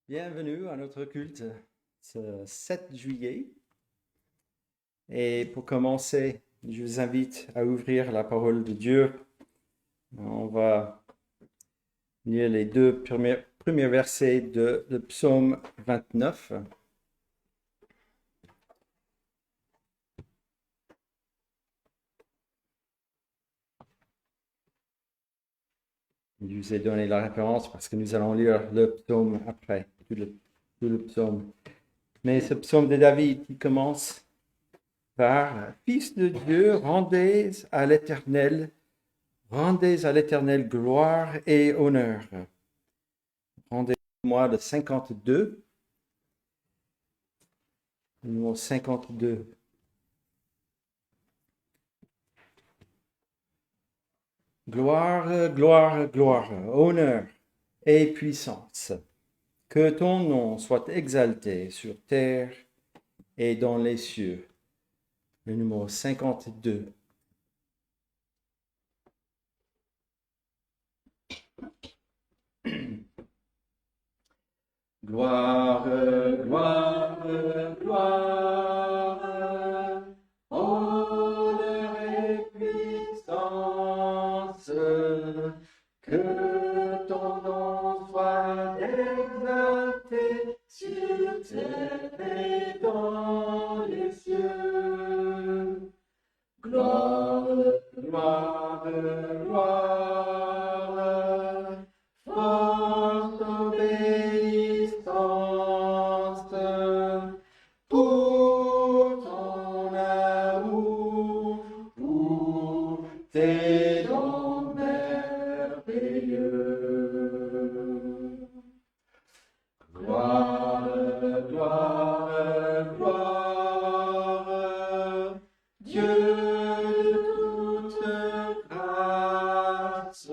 Bienvenue à notre culte ce 7 juillet. Et pour commencer, je vous invite à ouvrir la parole de Dieu. On va lire les deux premiers versets de le psaume 29. Je vous ai donné la référence parce que nous allons lire le psaume après, tout le psaume. Mais ce psaume de David qui commence par « Fils de Dieu, rendez à l'Éternel gloire et honneur. » Rendez-moi le 52. Numéro 52. Gloire, gloire, gloire, honneur et puissance. Que ton nom soit exalté sur terre et dans les cieux. Le numéro 52. Gloire, gloire, gloire, honneur et puissance, que ton nom soit exalté sur terre et dans les cieux. Gloire, gloire, gloire, force, obéissance, pour ton amour, pour tes dons merveilleux. Gloire, gloire, gloire, Dieu de toute grâce,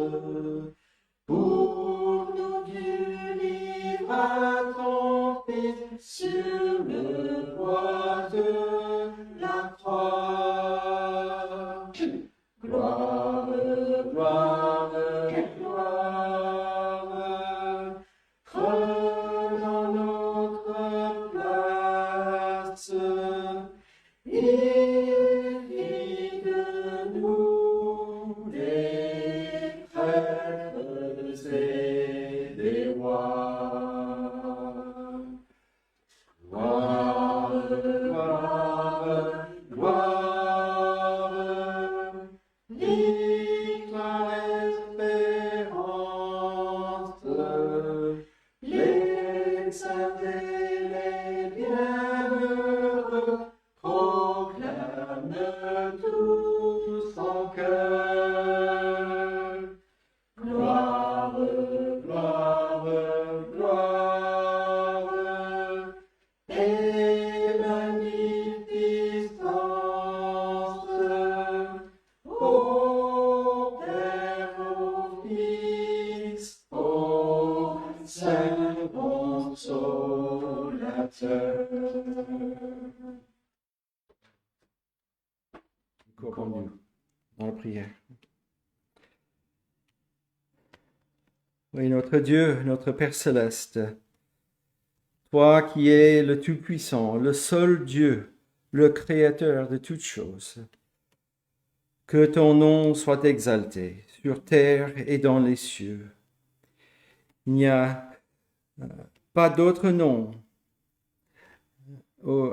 pour nous tu livras ton Fils sur le bois de la croix. Gloire, gloire, gloire, prenons notre place, et fit de nous des prêtres et des rois. Gloire, gloire, gloire, victoire, espérance, les saints et les bienheureux proclament tous en chœur. Gloire, gloire, gloire, et magnificence, au Père, au Fils, au Saint Consolateur. Courbons-nous dans la prière. Oui, notre Dieu, notre Père céleste, toi qui es le Tout-Puissant, le seul Dieu, le Créateur de toutes choses, que ton nom soit exalté sur terre et dans les cieux. Il n'y a pas d'autre nom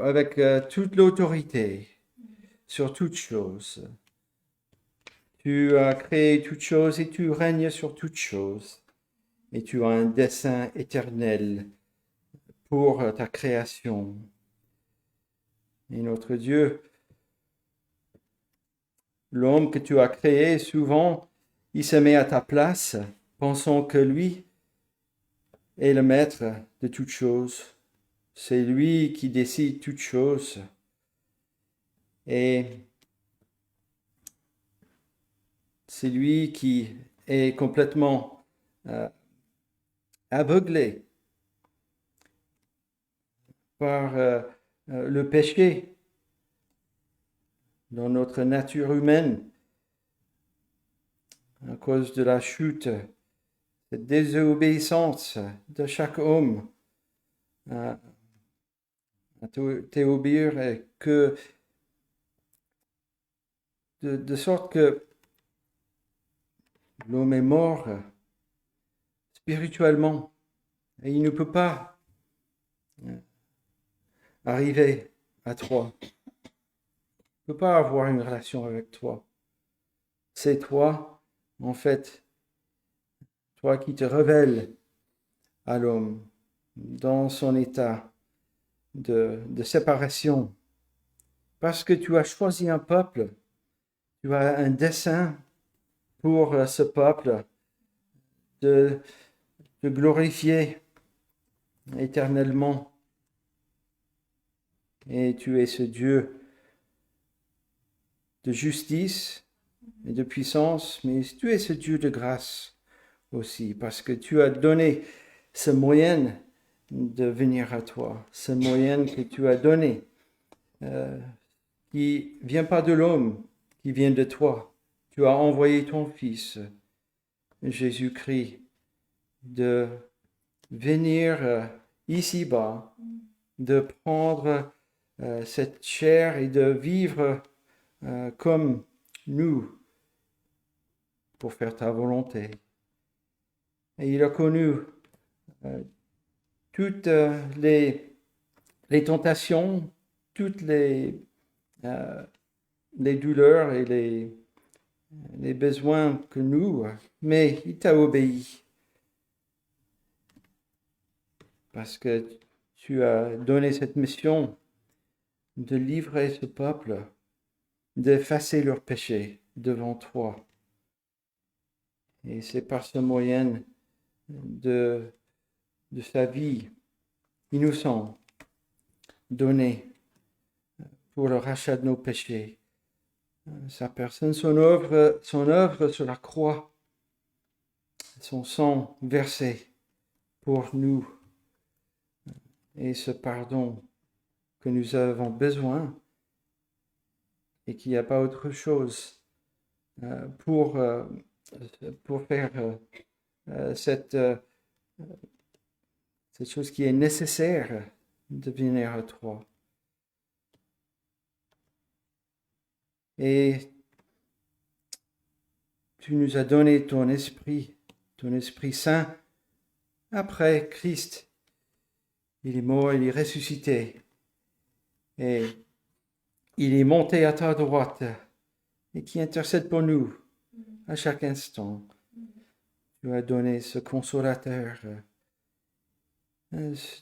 avec toute l'autorité sur toutes choses. Tu as créé toutes choses et tu règnes sur toutes choses. Et tu as un dessein éternel pour ta création. Et notre Dieu, l'homme que tu as créé, souvent, il se met à ta place, pensant que lui est le maître de toutes choses. C'est lui qui décide toutes choses. Et c'est lui qui est complètement aveuglé par le péché dans notre nature humaine à cause de la chute, cette désobéissance de chaque homme à t'obéir, et que de sorte que l'homme est mort spirituellement et il ne peut pas arriver à toi. Il ne peut pas avoir une relation avec toi. C'est toi, en fait, toi qui te révèles à l'homme dans son état de séparation. Parce que tu as choisi un peuple, tu as un dessein pour ce peuple de glorifier éternellement. Et tu es ce Dieu de justice et de puissance, mais tu es ce Dieu de grâce aussi, parce que tu as donné ce moyen de venir à toi, ce moyen que tu as donné, qui ne vient pas de l'homme, qui vient de toi. Tu as envoyé ton Fils, Jésus-Christ, de venir ici-bas, de prendre cette chair et de vivre comme nous pour faire ta volonté. Et il a connu toutes les tentations, toutes les douleurs et les besoins que nous, mais il t'a obéi. Parce que tu as donné cette mission de livrer ce peuple, d'effacer leurs péchés devant toi. Et c'est par ce moyen de sa vie innocente donnée pour le rachat de nos péchés. Sa personne, son œuvre sur la croix, son sang versé pour nous et ce pardon que nous avons besoin et qu'il n'y a pas autre chose pour faire cette chose qui est nécessaire de venir à toi. Et tu nous as donné ton Esprit Saint. Après Christ, il est mort, il est ressuscité. Et il est monté à ta droite et qui intercède pour nous à chaque instant. Tu as donné ce consolateur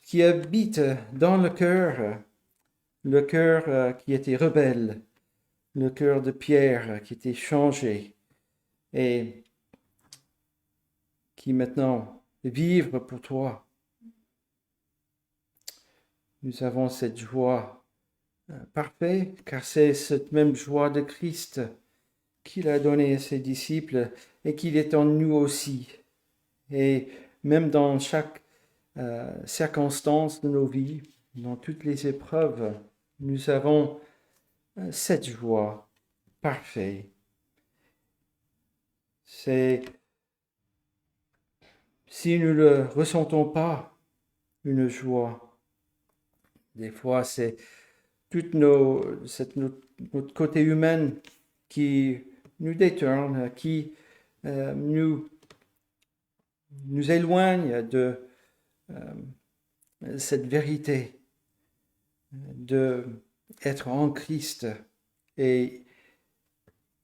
qui habite dans le cœur qui était rebelle, le cœur de pierre qui était changé et qui maintenant vivre pour toi. Nous avons cette joie parfaite, car c'est cette même joie de Christ qu'il a donnée à ses disciples et qu'il est en nous aussi. Et même dans chaque circonstance de nos vies, dans toutes les épreuves, nous avons cette joie parfaite. C'est si nous ne le ressentons pas, une joie, des fois c'est tout notre côté humain qui nous détourne, qui nous éloigne de cette vérité, d'être en Christ. Et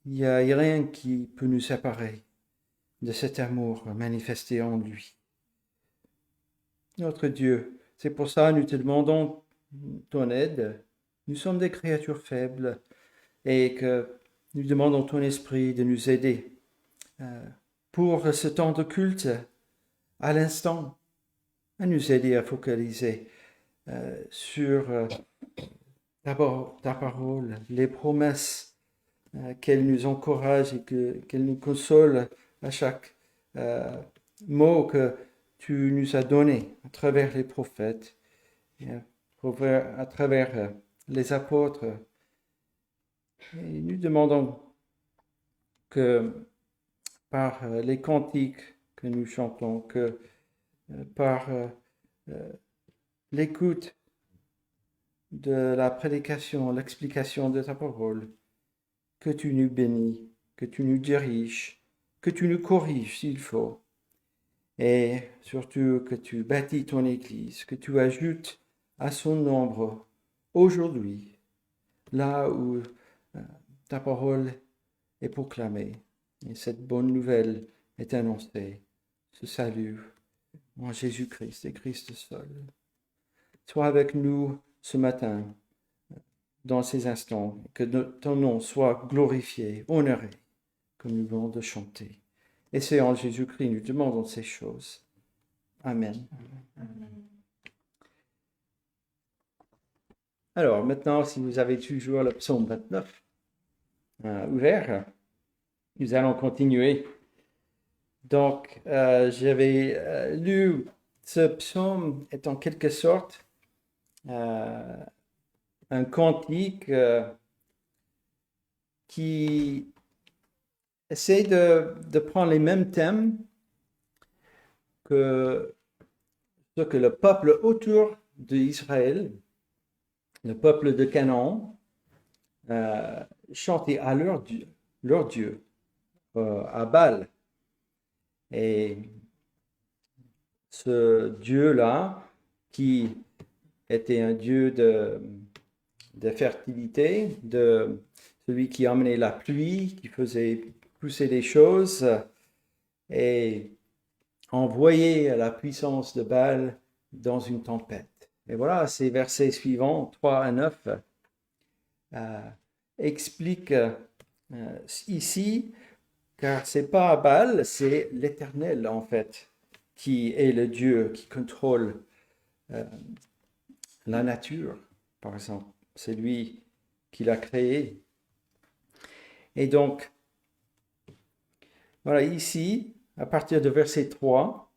il n'y a rien qui peut nous séparer de cet amour manifesté en lui. Notre Dieu, c'est pour ça que nous te demandons ton aide. Nous sommes des créatures faibles et que nous demandons ton esprit de nous aider pour ce temps de culte à l'instant, à nous aider à focaliser sur d'abord ta parole, les promesses qu'elle nous encourage et qu'elle nous console à chaque mot que tu nous as donné à travers les prophètes, et à travers les apôtres. Et nous demandons que par les cantiques que nous chantons, que par l'écoute de la prédication, l'explication de ta parole, que tu nous bénis, que tu nous diriges, que tu nous corriges s'il faut, et surtout que tu bâtis ton Église, que tu ajoutes à son nombre aujourd'hui, là où ta parole est proclamée, et cette bonne nouvelle est annoncée, ce salut en Jésus-Christ et Christ seul. Sois avec nous ce matin, dans ces instants, que ton nom soit glorifié, honoré, comme nous venons de chanter. Et c'est en Jésus-Christ nous demandons ces choses. Amen. Alors, maintenant, si vous avez toujours le psaume 29 ouvert, nous allons continuer. Donc, j'avais lu ce psaume est en quelque sorte un cantique qui essaie de prendre les mêmes thèmes que ce que le peuple autour d'Israël, le peuple de Canaan, chantait à leur Dieu, à Baal. Et ce Dieu-là, qui était un Dieu de fertilité, de celui qui amenait la pluie, qui faisait pousser les choses, et envoyait la puissance de Baal dans une tempête. Et voilà, ces versets suivants, 3 à 9, expliquent ici, car c'est pas Baal, c'est l'Éternel en fait, qui est le Dieu qui contrôle la nature, par exemple. C'est lui qui l'a créé. Et donc, voilà, ici, à partir de verset 3,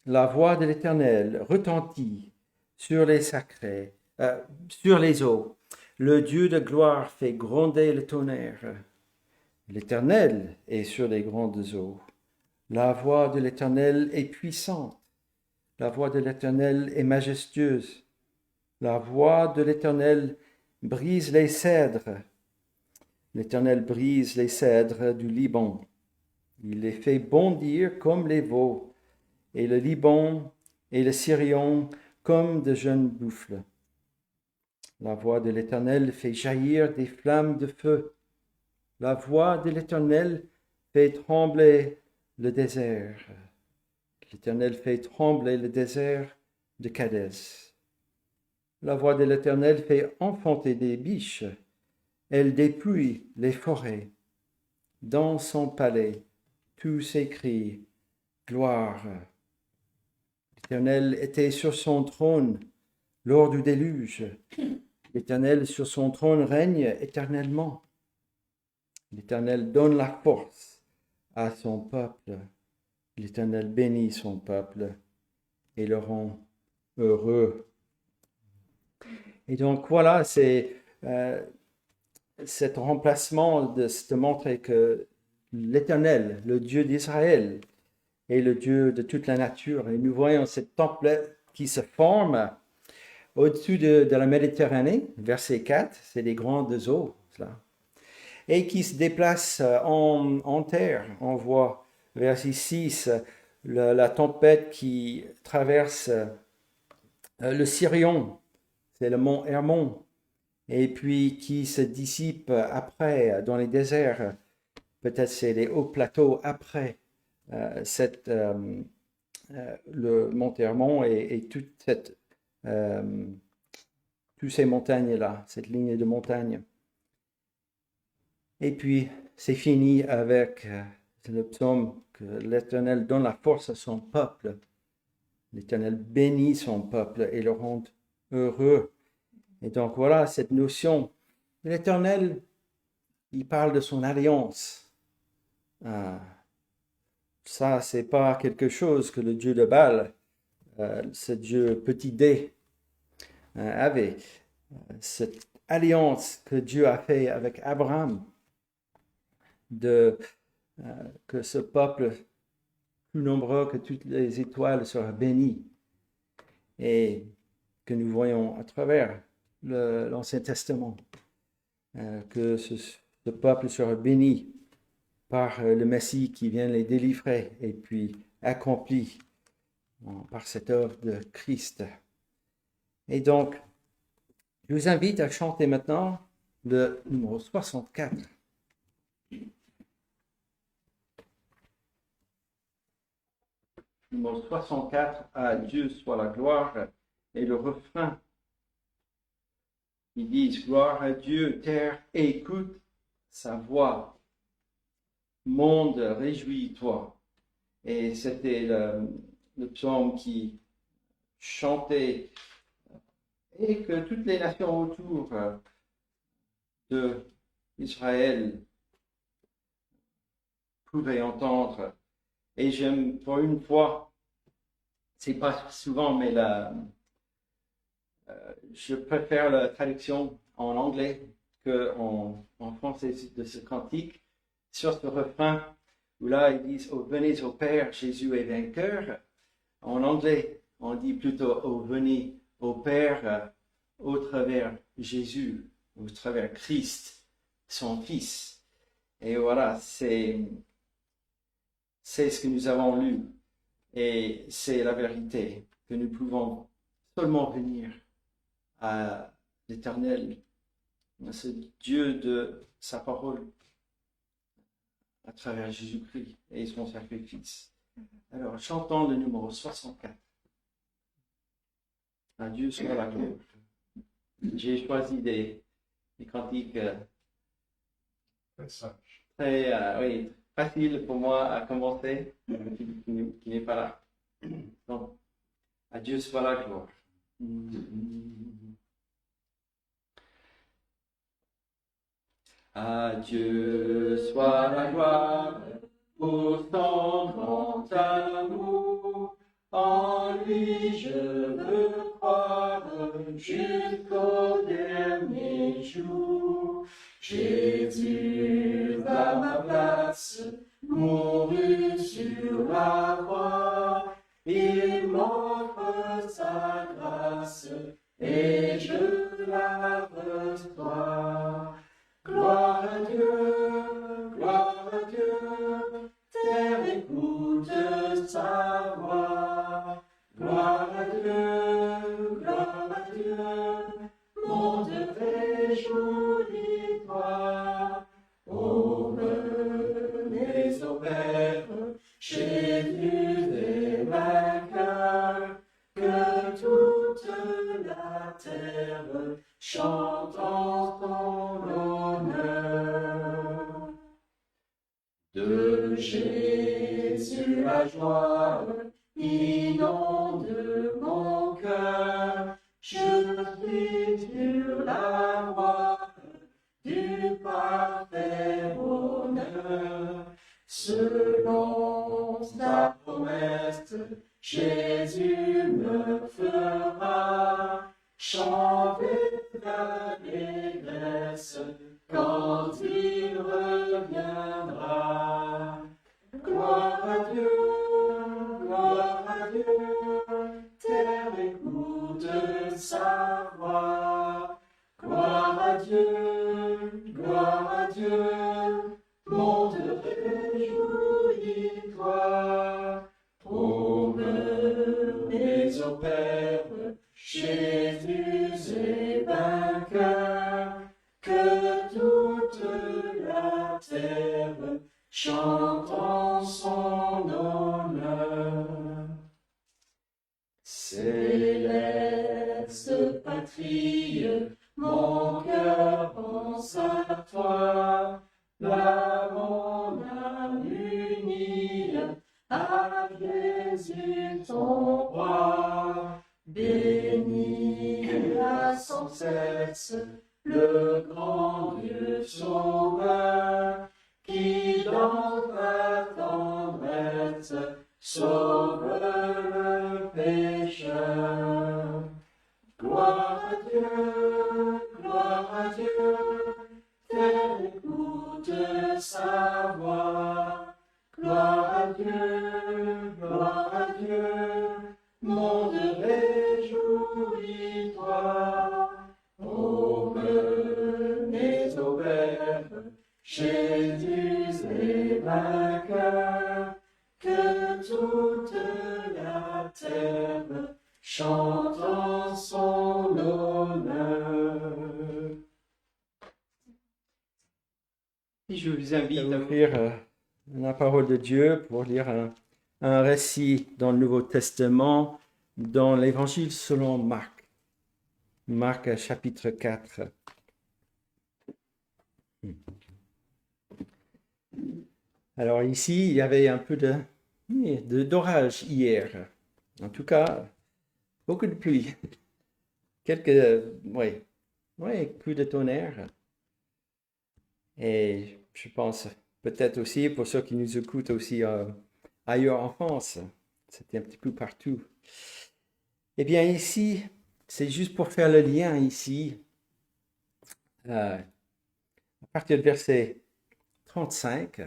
la voix de l'Éternel retentit sur les sacrés, sur les eaux. Le Dieu de gloire fait gronder le tonnerre. L'Éternel est sur les grandes eaux. La voix de l'Éternel est puissante. La voix de l'Éternel est majestueuse. La voix de l'Éternel brise les cèdres. L'Éternel brise les cèdres du Liban. Il les fait bondir comme les veaux, et le Liban et le Sirion comme de jeunes buffles. La voix de l'Éternel fait jaillir des flammes de feu. La voix de l'Éternel fait trembler le désert. L'Éternel fait trembler le désert de Kadès. La voix de l'Éternel fait enfanter des biches. Elle dépouille les forêts. Dans son palais, tous s'écrient gloire. L'Éternel était sur son trône lors du déluge. L'Éternel sur son trône règne éternellement. L'Éternel donne la force à son peuple. L'Éternel bénit son peuple et le rend heureux. Et donc voilà, c'est cet remplacement de montrer que l'Éternel, le Dieu d'Israël, est le Dieu de toute la nature. Et nous voyons cette tempête qui se forme au-dessus de la Méditerranée, verset 4, c'est des grandes eaux, là, et qui se déplace en terre. On voit, verset 6, la tempête qui traverse le Sirion, c'est le mont Hermon, et puis qui se dissipe après dans les déserts. Peut-être c'est les hauts plateaux après le mont Hermon et toute cette toutes ces montagnes-là, cette ligne de montagnes. Et puis, c'est fini avec le psaume que l'Éternel donne la force à son peuple. L'Éternel bénit son peuple et le rend heureux. Et donc, voilà cette notion. L'Éternel, il parle de son alliance. Ça, c'est pas quelque chose que le Dieu de Baal, ce Dieu petit d, avait. Cette alliance que Dieu a fait avec Abraham, que ce peuple plus nombreux que toutes les étoiles sera béni. Et que nous voyons à travers l'Ancien Testament, que ce peuple sera béni par le Messie qui vient les délivrer et puis accompli par cette œuvre de Christ. Et donc, je vous invite à chanter maintenant le numéro 64. Numéro 64, à Dieu soit la gloire, et le refrain. Ils disent, gloire à Dieu, terre, écoute sa voix. Monde, réjouis-toi. Et c'était le psaume qui chantait et que toutes les nations autour d'Israël pouvaient entendre. Et j'aime, pour une fois, c'est pas souvent, mais je préfère la traduction en anglais qu'en français de ce cantique sur ce refrain où là ils disent « Oh, venez au Père, Jésus est vainqueur ». En anglais, on dit plutôt « Oh, venez au Père au travers Jésus, au travers Christ, son Fils ». Et voilà, c'est ce que nous avons lu. Et c'est la vérité, que nous pouvons seulement venir à l'Éternel, à ce Dieu de sa parole, à travers Jésus-Christ et son sacrifice. Alors, chantons le numéro 64. À Dieu soit la gloire. J'ai choisi des cantiques très faciles pour moi à commencer, qui n'est pas là. Donc, à Dieu soit la gloire. À Dieu soit la gloire pour son grand amour. En lui je veux croire jusqu'au dernier jour. Jésus à ma place, mourut sur la croix. Il m'offre sa grâce et je la reçois. Gloire à Dieu, terre écoute sa voix. Gloire à Dieu, monde réjouis-toi. Ô venez au Père, Jésus est vainqueur, que toute la terre chante en son honneur. De Jésus la joie inonde mon cœur. Je suis sur la voie du parfait bonheur. Selon sa promesse, Jésus me fera chanter l'allégresse quand il reviendra. Gloire à Dieu, terre écoute sa voix. Gloire à Dieu, monde réjouis-toi. Ô venez au Père, Jésus est vainqueur, que toute la terre chante en son honneur. Céleste patrie, mon cœur pense à toi, là mon âme unie à Jésus ton roi. Bénis sans cesse le grand Dieu sauveur, qui dans ta tendresse sauve le pécheur. Gloire à Dieu, terre écoute sa voix. Gloire à Dieu, monde réjouis. Jésus est vainqueur, que toute la terre chante en son honneur. Et je vous invite à ouvrir la parole de Dieu pour lire un récit dans le Nouveau Testament, dans l'Évangile selon Marc. Marc chapitre 4. Alors ici, il y avait un peu d'orage hier. En tout cas, beaucoup de pluie. Quelques, coups de tonnerre. Et je pense peut-être aussi pour ceux qui nous écoutent aussi ailleurs en France. C'était un petit peu partout. Eh bien ici, c'est juste pour faire le lien ici. À partir du verset 35,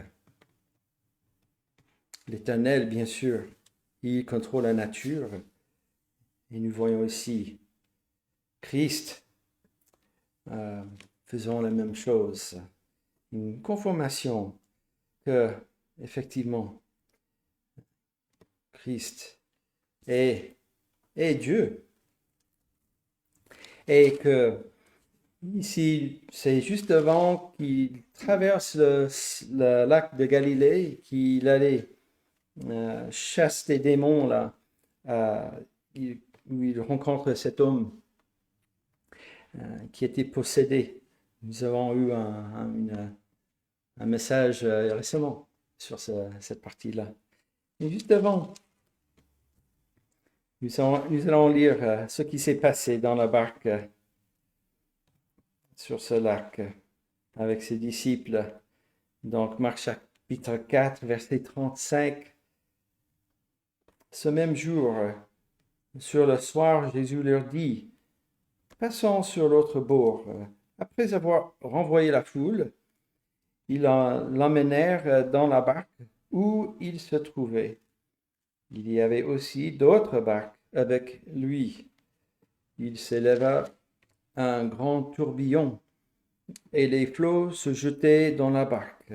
l'Éternel, bien sûr, il contrôle la nature. Et nous voyons ici Christ faisant la même chose. Une conformation que, effectivement, Christ est Dieu. Et que ici, c'est juste avant qu'il traverse le lac de Galilée, qu'il allait chasser des démons là, où il rencontre cet homme qui était possédé. Nous avons eu un message récemment sur cette partie-là. Et juste avant, nous allons lire ce qui s'est passé dans la barque sur ce lac avec ses disciples. Donc, Marc chapitre 4, verset 35. Ce même jour, sur le soir, Jésus leur dit, « Passons sur l'autre bord. » Après avoir renvoyé la foule, ils l'emmenèrent dans la barque où il se trouvait. Il y avait aussi d'autres barques avec lui. Il s'éleva un grand tourbillon et les flots se jetaient dans la barque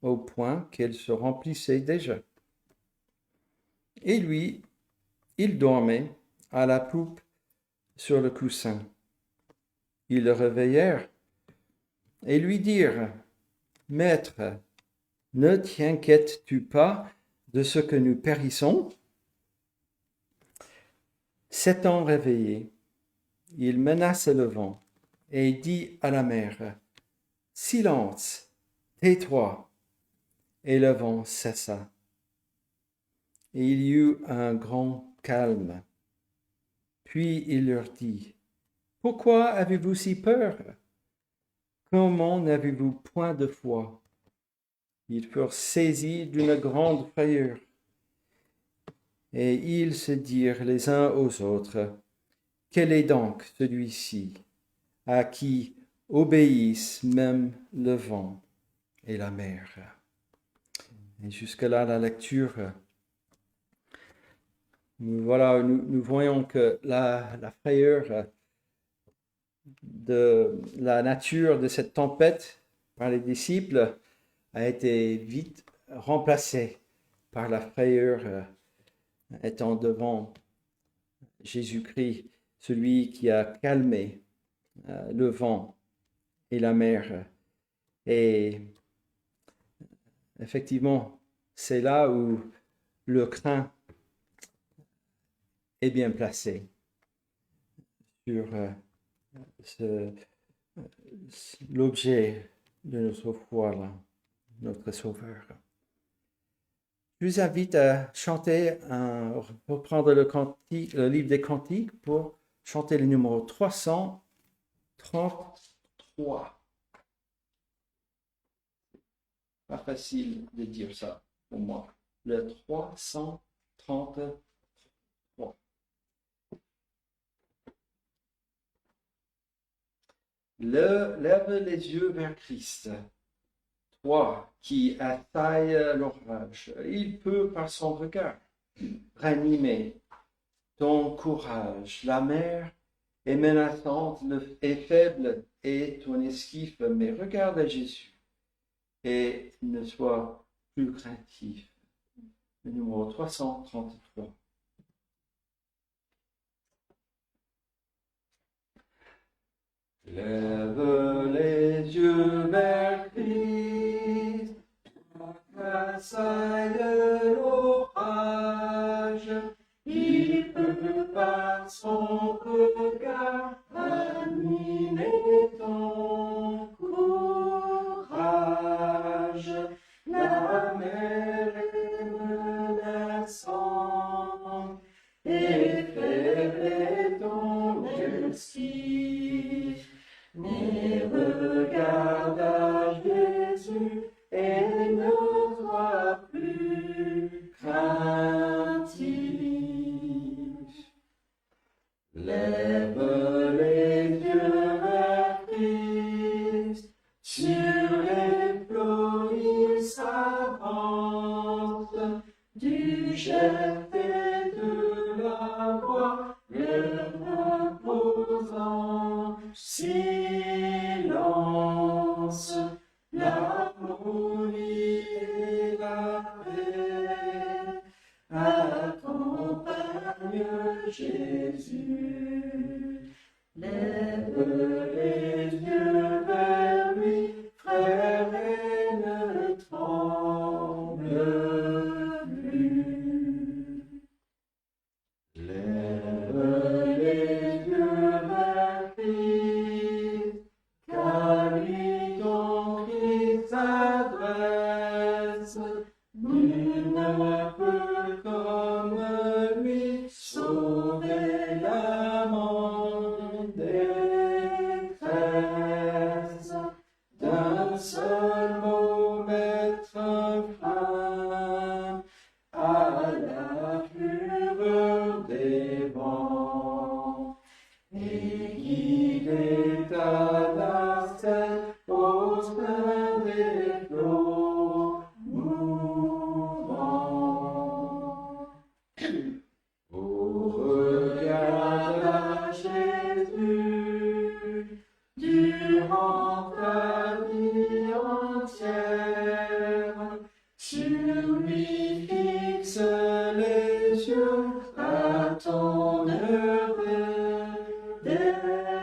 au point qu'elle se remplissait déjà. Et lui, il dormait à la poupe sur le coussin. Ils le réveillèrent et lui dirent, « Maître, ne t'inquiètes-tu pas de ce que nous périssons ?» S'étant réveillé, il menaça le vent et dit à la mer, « Silence, tais-toi !» Et le vent cessa. Et il y eut un grand calme. Puis il leur dit, « Pourquoi avez-vous si peur? Comment n'avez-vous point de foi? » Ils furent saisis d'une grande frayeur. Et ils se dirent les uns aux autres, « Quel est donc celui-ci, à qui obéissent même le vent et la mer? » Et jusque-là, la lecture, nous voyons que la frayeur de la nature de cette tempête par les disciples a été vite remplacée par la frayeur étant devant Jésus-Christ, celui qui a calmé le vent et la mer. Et effectivement, c'est là où le craint est bien placé sur l'objet de notre foi, là, notre Sauveur. Je vous invite à chanter, reprendre le livre des Cantiques pour chanter le numéro 333. Pas facile de dire ça pour moi. Le 333. Lève les yeux vers Christ. Toi qui attailles l'orage, il peut par son regard ranimer ton courage. La mer est menaçante et faible et ton esquif, mais regarde à Jésus. et ne sois plus craintif. Le numéro 333. Lève les yeux vers Christ, qu'assaille l'orage, il peut par son regard animer ton courage. La mer est menaçante, effraie ton esprit, mais regarde à Jésus et ne sois plus craintif. Lève les yeux vers Christ, sur les flots il s'avance, du chef et de la voix le reposant silence, l'harmonie et la paix accompagnent Jésus. Lève les yeux vers lui, frère, et ne tremble plus. Lève les yeux vers Christ, car lui ton Christ s'adresse. Nul ne peut comme lui sauver l'âme détresse. D'un seul mot mettre fin à la fureur des vents et guider ta nacelle au sein des flots mouvants. Oh, regarde à Jésus durant ta vie entière, sur lui fixe les yeux à ton heure dernière.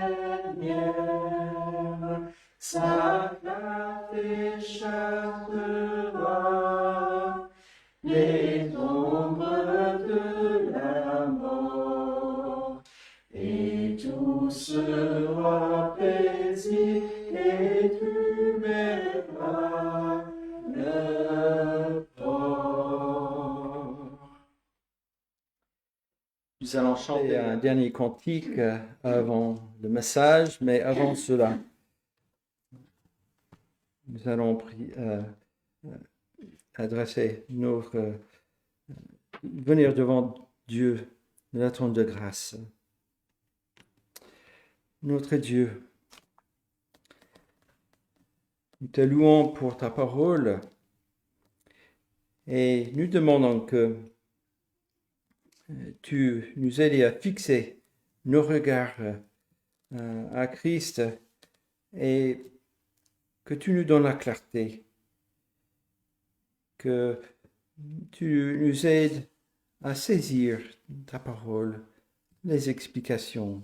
Sa clarté chassera les ombres de la mort, et tout sera paisible et tu verras le port. Nous allons chanter un dernier cantique avant le message, mais avant cela, nous allons adresser notre venir devant Dieu de la trône de grâce. Notre Dieu, nous te louons pour ta parole et nous demandons que tu nous aides à fixer nos regards à Christ et que tu nous donnes la clarté, que tu nous aides à saisir ta parole, les explications.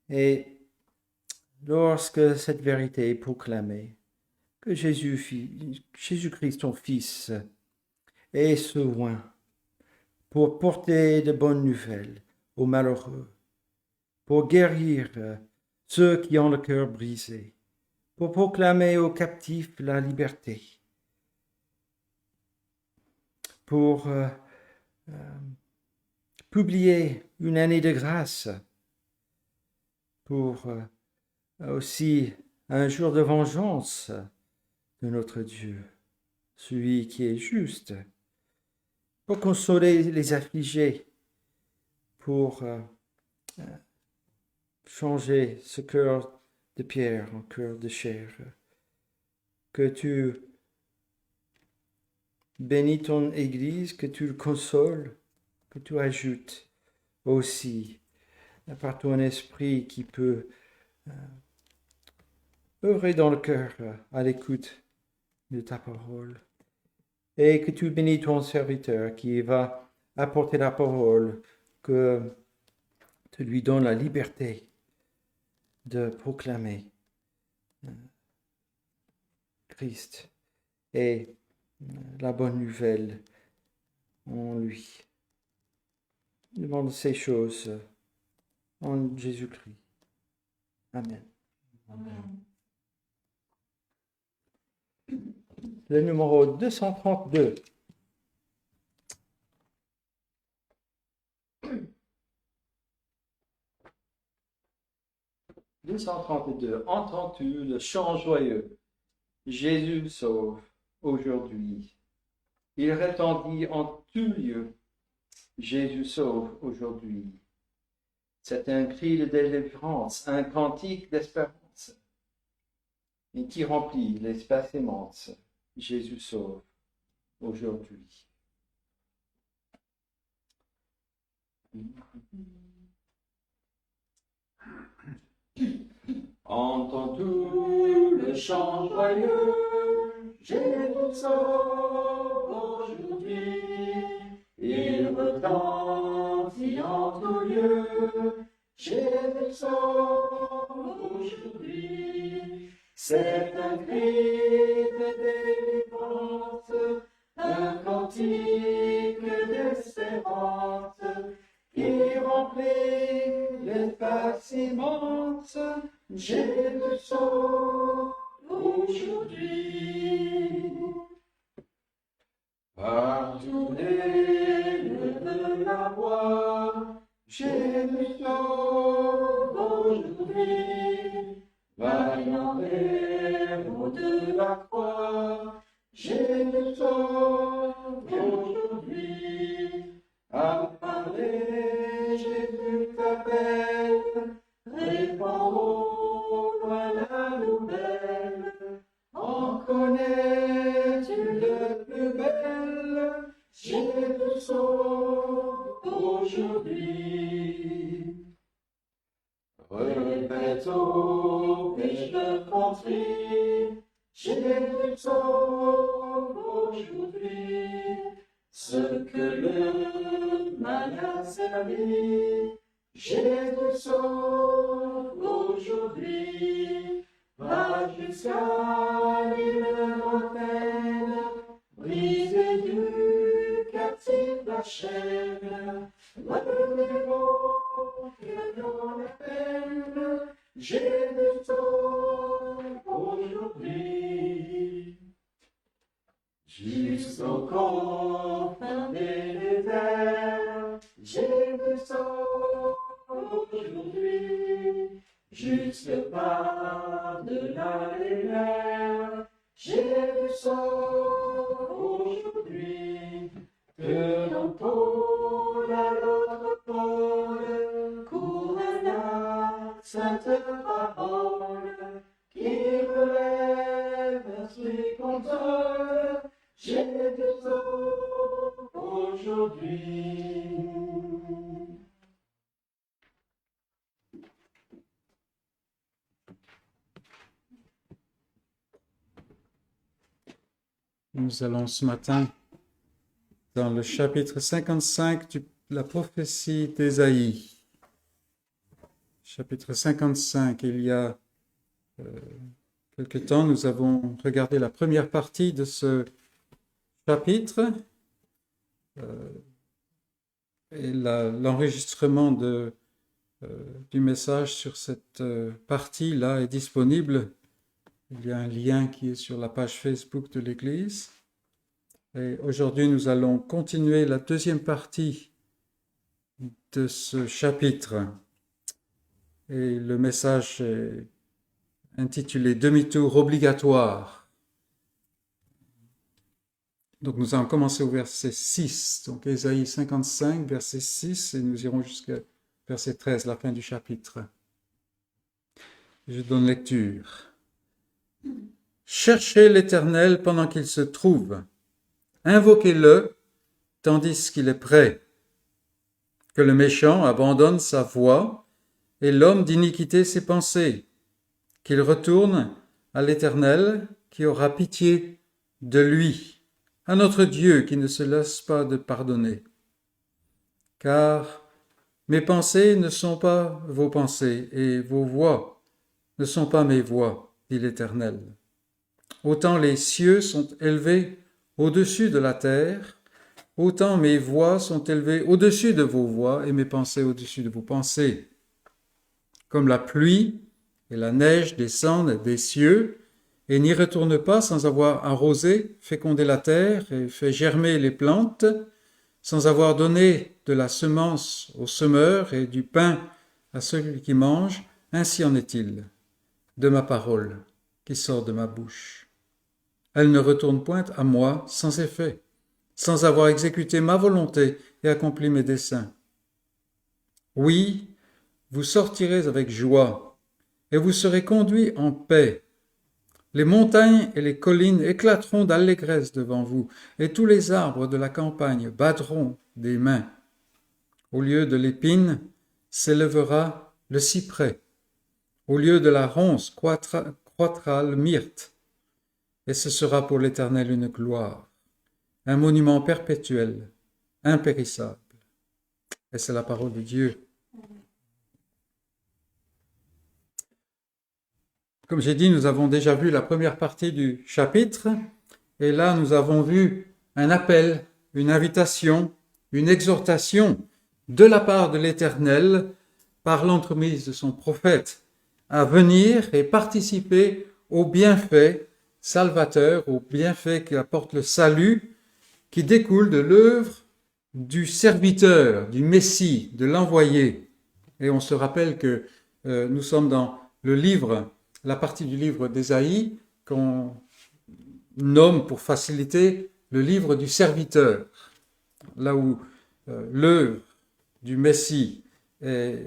Et lorsque cette vérité est proclamée, que Jésus-Christ, ton Fils, ait ce oint pour porter de bonnes nouvelles aux malheureux, pour guérir ceux qui ont le cœur brisé, pour proclamer aux captifs la liberté, pour publier une année de grâce, pour aussi un jour de vengeance de notre Dieu, celui qui est juste, pour consoler les affligés, pour changer ce cœur de pierre en cœur de chair. Que tu bénis ton Église, que tu le consoles, que tu ajoutes aussi par ton esprit qui peut œuvrer dans le cœur à l'écoute de ta parole. Et que tu bénis ton serviteur qui va apporter la parole, que tu lui donnes la liberté de proclamer Christ et la bonne nouvelle en lui. Je demande ces choses en Jésus-Christ. Amen. Amen. Le numéro 232. « 232. Entends-tu le chant joyeux? Jésus sauve aujourd'hui. Il retendit en tout lieu. Jésus sauve aujourd'hui. C'est un cri de délivrance, un cantique d'espérance, et qui remplit l'espace immense. Jésus sauve aujourd'hui. Entends-tu le chant joyeux? Jésus sauve aujourd'hui. Il retentit en tout lieu. Jésus sauve aujourd'hui. C'est un cri de délivrance, un cantique d'espérance qui remplit l'espace immense. Jésus sauve aujourd'hui. Partout élève la voix, Jésus sauve aujourd'hui. Vaillant héros de la croix, Jésus sauve aujourd'hui. À parler, Jésus t'appelle, répands au loin la nouvelle. En connais-tu le plus belle? Jésus sauve aujourd'hui. Répète aux pécheurs contrits, Jésus sauve aujourd'hui. Ce que le mal a servi, Jésus sauve aujourd'hui. Va jusqu'à l'île lointaine, briser du captif la chaîne. Relevez-vous que dans la peine, Jésus sauve aujourd'hui. Jusqu'au confins des déserts, Jésus sauve aujourd'hui. Jusque par-delà les mers, Jésus sauve aujourd'hui. Que d'un pôle à l'autre pôle, court la sainte parole, qui relève, qui console, Jésus sauve aujourd'hui. Nous allons ce matin dans le chapitre 55 de la prophétie d'Ésaïe. Chapitre 55, il y a quelque temps, nous avons regardé la première partie de ce chapitre et l'enregistrement du message sur cette partie-là est disponible. Il y a un lien qui est sur la page Facebook de l'Église. Et aujourd'hui, nous allons continuer la deuxième partie de ce chapitre. Et le message est intitulé « Demi-tour obligatoire ». Donc nous allons commencer au verset 6, donc Ésaïe 55, verset 6, et nous irons jusqu'à verset 13, la fin du chapitre. Je donne lecture. Cherchez l'Éternel pendant qu'il se trouve, invoquez-le tandis qu'il est prêt. Que le méchant abandonne sa voie et l'homme d'iniquité ses pensées, qu'il retourne à l'Éternel qui aura pitié de lui, à notre Dieu qui ne se lasse pas de pardonner. Car mes pensées ne sont pas vos pensées, et vos voies ne sont pas mes voies, dit l'Éternel. Autant les cieux sont élevés au-dessus de la terre, autant mes voies sont élevées au-dessus de vos voies, et mes pensées au-dessus de vos pensées. Comme la pluie et la neige descendent des cieux, et n'y retournent pas sans avoir arrosé, fécondé la terre et fait germer les plantes, sans avoir donné de la semence au semeur et du pain à celui qui mange, ainsi en est-il de ma parole qui sort de ma bouche. Elle ne retourne point à moi sans effet, sans avoir exécuté ma volonté et accompli mes desseins. Oui, vous sortirez avec joie, et vous serez conduits en paix. Les montagnes et les collines éclateront d'allégresse devant vous, et tous les arbres de la campagne battront des mains. Au lieu de l'épine s'élèvera le cyprès. Au lieu de la ronce croîtra le myrte. Et ce sera pour l'Éternel une gloire, un monument perpétuel, impérissable. Et c'est la parole de Dieu. Comme j'ai dit, nous avons déjà vu la première partie du chapitre, et là nous avons vu un appel, une invitation, une exhortation de la part de l'Éternel par l'entremise de son prophète à venir et participer au bienfait salvateur, au bienfait qui apporte le salut, qui découle de l'œuvre du serviteur, du Messie, de l'envoyé. Et on se rappelle que nous sommes dans le livre, la partie du livre d'Ésaïe qu'on nomme pour faciliter le livre du serviteur, là où l'œuvre du Messie est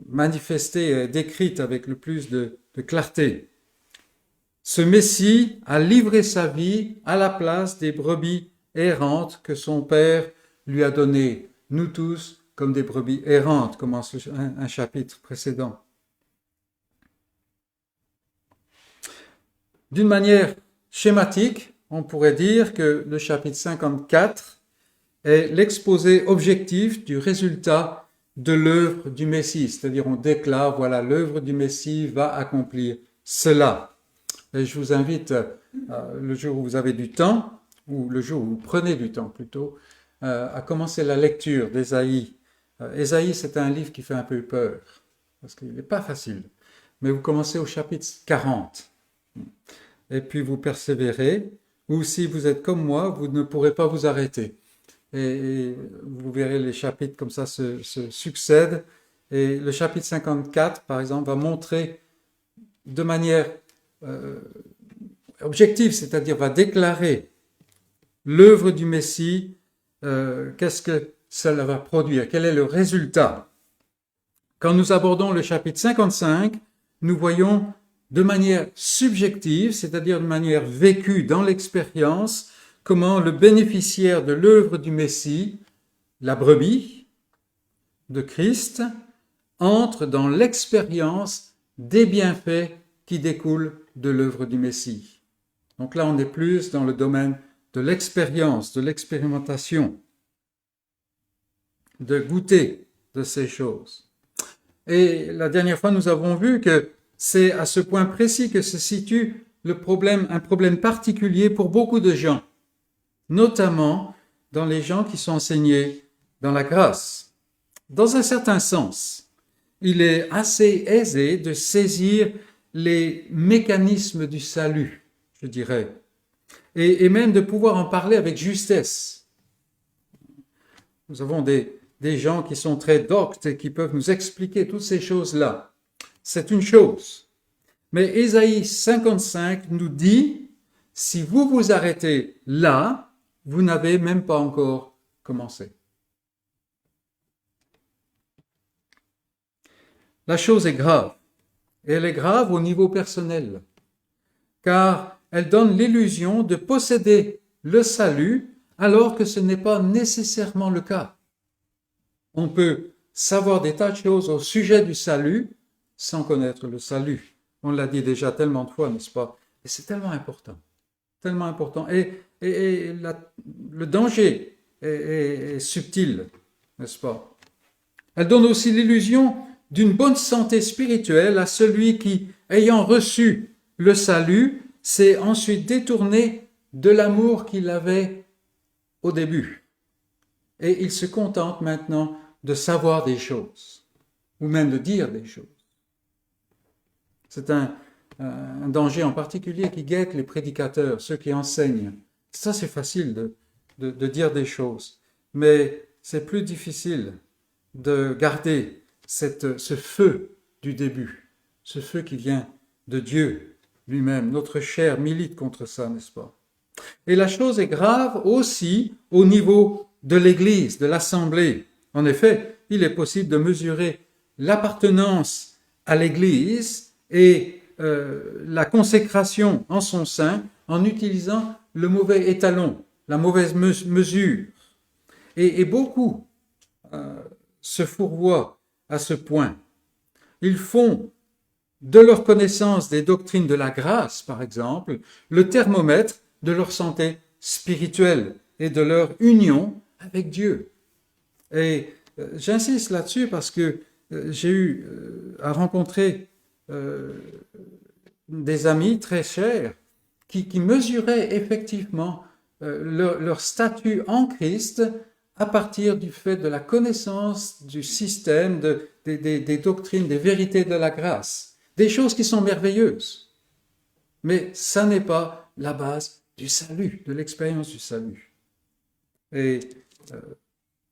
manifestée et décrite avec le plus de clarté. Ce Messie a livré sa vie à la place des brebis errantes que son Père lui a données. Nous tous, comme des brebis errantes, commence un chapitre précédent. D'une manière schématique, on pourrait dire que le chapitre 54 est l'exposé objectif du résultat de l'œuvre du Messie. C'est-à-dire on déclare, voilà, l'œuvre du Messie va accomplir cela. Et je vous invite, le jour où vous avez du temps, ou le jour où vous prenez du temps plutôt, à commencer la lecture d'Ésaïe. Ésaïe, c'est un livre qui fait un peu peur, parce qu'il n'est pas facile. Mais vous commencez au chapitre 40. Et puis vous persévérez, ou si vous êtes comme moi, vous ne pourrez pas vous arrêter. Et vous verrez les chapitres comme ça se succèdent. Et le chapitre 54, par exemple, va montrer de manière objective, c'est-à-dire va déclarer l'œuvre du Messie, qu'est-ce que cela va produire, quel est le résultat. Quand nous abordons le chapitre 55, nous voyons de manière subjective, c'est-à-dire de manière vécue dans l'expérience, comment le bénéficiaire de l'œuvre du Messie, la brebis de Christ, entre dans l'expérience des bienfaits qui découlent de l'œuvre du Messie. Donc là, on est plus dans le domaine de l'expérience, de l'expérimentation, de goûter de ces choses. Et la dernière fois, nous avons vu que c'est à ce point précis que se situe un problème particulier pour beaucoup de gens, notamment dans les gens qui sont enseignés dans la grâce. Dans un certain sens, il est assez aisé de saisir les mécanismes du salut, je dirais, et même de pouvoir en parler avec justesse. Nous avons des gens qui sont très doctes et qui peuvent nous expliquer toutes ces choses-là. C'est une chose. Mais Ésaïe 55 nous dit, si vous vous arrêtez là, vous n'avez même pas encore commencé. La chose est grave. Et elle est grave au niveau personnel, car elle donne l'illusion de posséder le salut alors que ce n'est pas nécessairement le cas. On peut savoir des tas de choses au sujet du salut sans connaître le salut. On l'a dit déjà tellement de fois, n'est-ce pas? Et c'est tellement important. tellement important. Et le danger est subtil, n'est-ce pas? Elle donne aussi l'illusion d'une bonne santé spirituelle à celui qui, ayant reçu le salut, s'est ensuite détourné de l'amour qu'il avait au début. Et il se contente maintenant de savoir des choses, ou même de dire des choses. C'est un danger en particulier qui guette les prédicateurs, ceux qui enseignent. Ça, c'est facile de dire des choses, mais c'est plus difficile de garder ce feu du début, ce feu qui vient de Dieu lui-même. Notre chair milite contre ça, n'est-ce pas? Et la chose est grave aussi au niveau de l'Église, de l'Assemblée. En effet, il est possible de mesurer l'appartenance à l'Église et la consécration en son sein en utilisant le mauvais étalon, la mauvaise mesure. Et beaucoup se fourvoient à ce point. Ils font de leur connaissance des doctrines de la grâce, par exemple, le thermomètre de leur santé spirituelle et de leur union avec Dieu. Et j'insiste là-dessus parce que j'ai eu à rencontrer des amis très chers qui mesuraient effectivement leur statut en Christ à partir du fait de la connaissance du système, des doctrines, des vérités de la grâce. Des choses qui sont merveilleuses. Mais ça n'est pas la base du salut, de l'expérience du salut. Et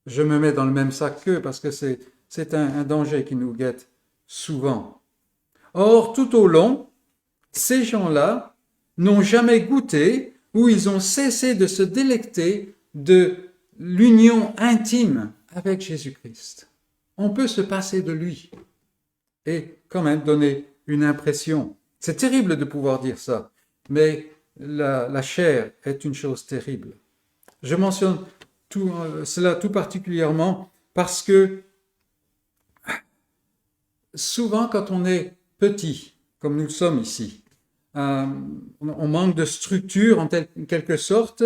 je me mets dans le même sac qu'eux parce que c'est un danger qui nous guette souvent. Or, tout au long, ces gens-là n'ont jamais goûté ou ils ont cessé de se délecter de l'union intime avec Jésus-Christ. On peut se passer de lui et quand même donner une impression. C'est terrible de pouvoir dire ça, mais la chair est une chose terrible. Je mentionne cela tout particulièrement parce que souvent quand on est petit, comme nous le sommes ici, on manque de structure en quelque sorte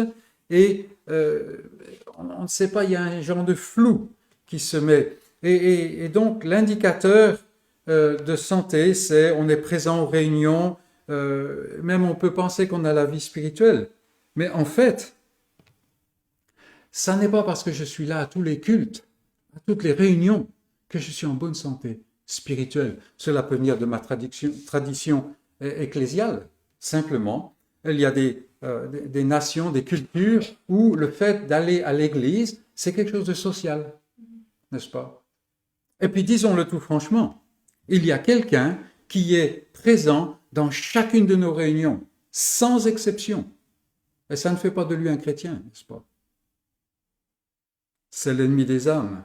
et on ne sait pas, il y a un genre de flou qui se met. Et donc l'indicateur de santé, c'est on est présent aux réunions, même on peut penser qu'on a la vie spirituelle. Mais en fait, ça n'est pas parce que je suis là à tous les cultes, à toutes les réunions, que je suis en bonne santé spirituelle. Cela peut venir de ma tradition ecclésiale. Simplement, il y a des nations, des cultures où le fait d'aller à l'église, c'est quelque chose de social, n'est-ce pas? Et puis disons-le tout franchement, il y a quelqu'un qui est présent dans chacune de nos réunions, sans exception. Et ça ne fait pas de lui un chrétien, n'est-ce pas? C'est l'ennemi des âmes.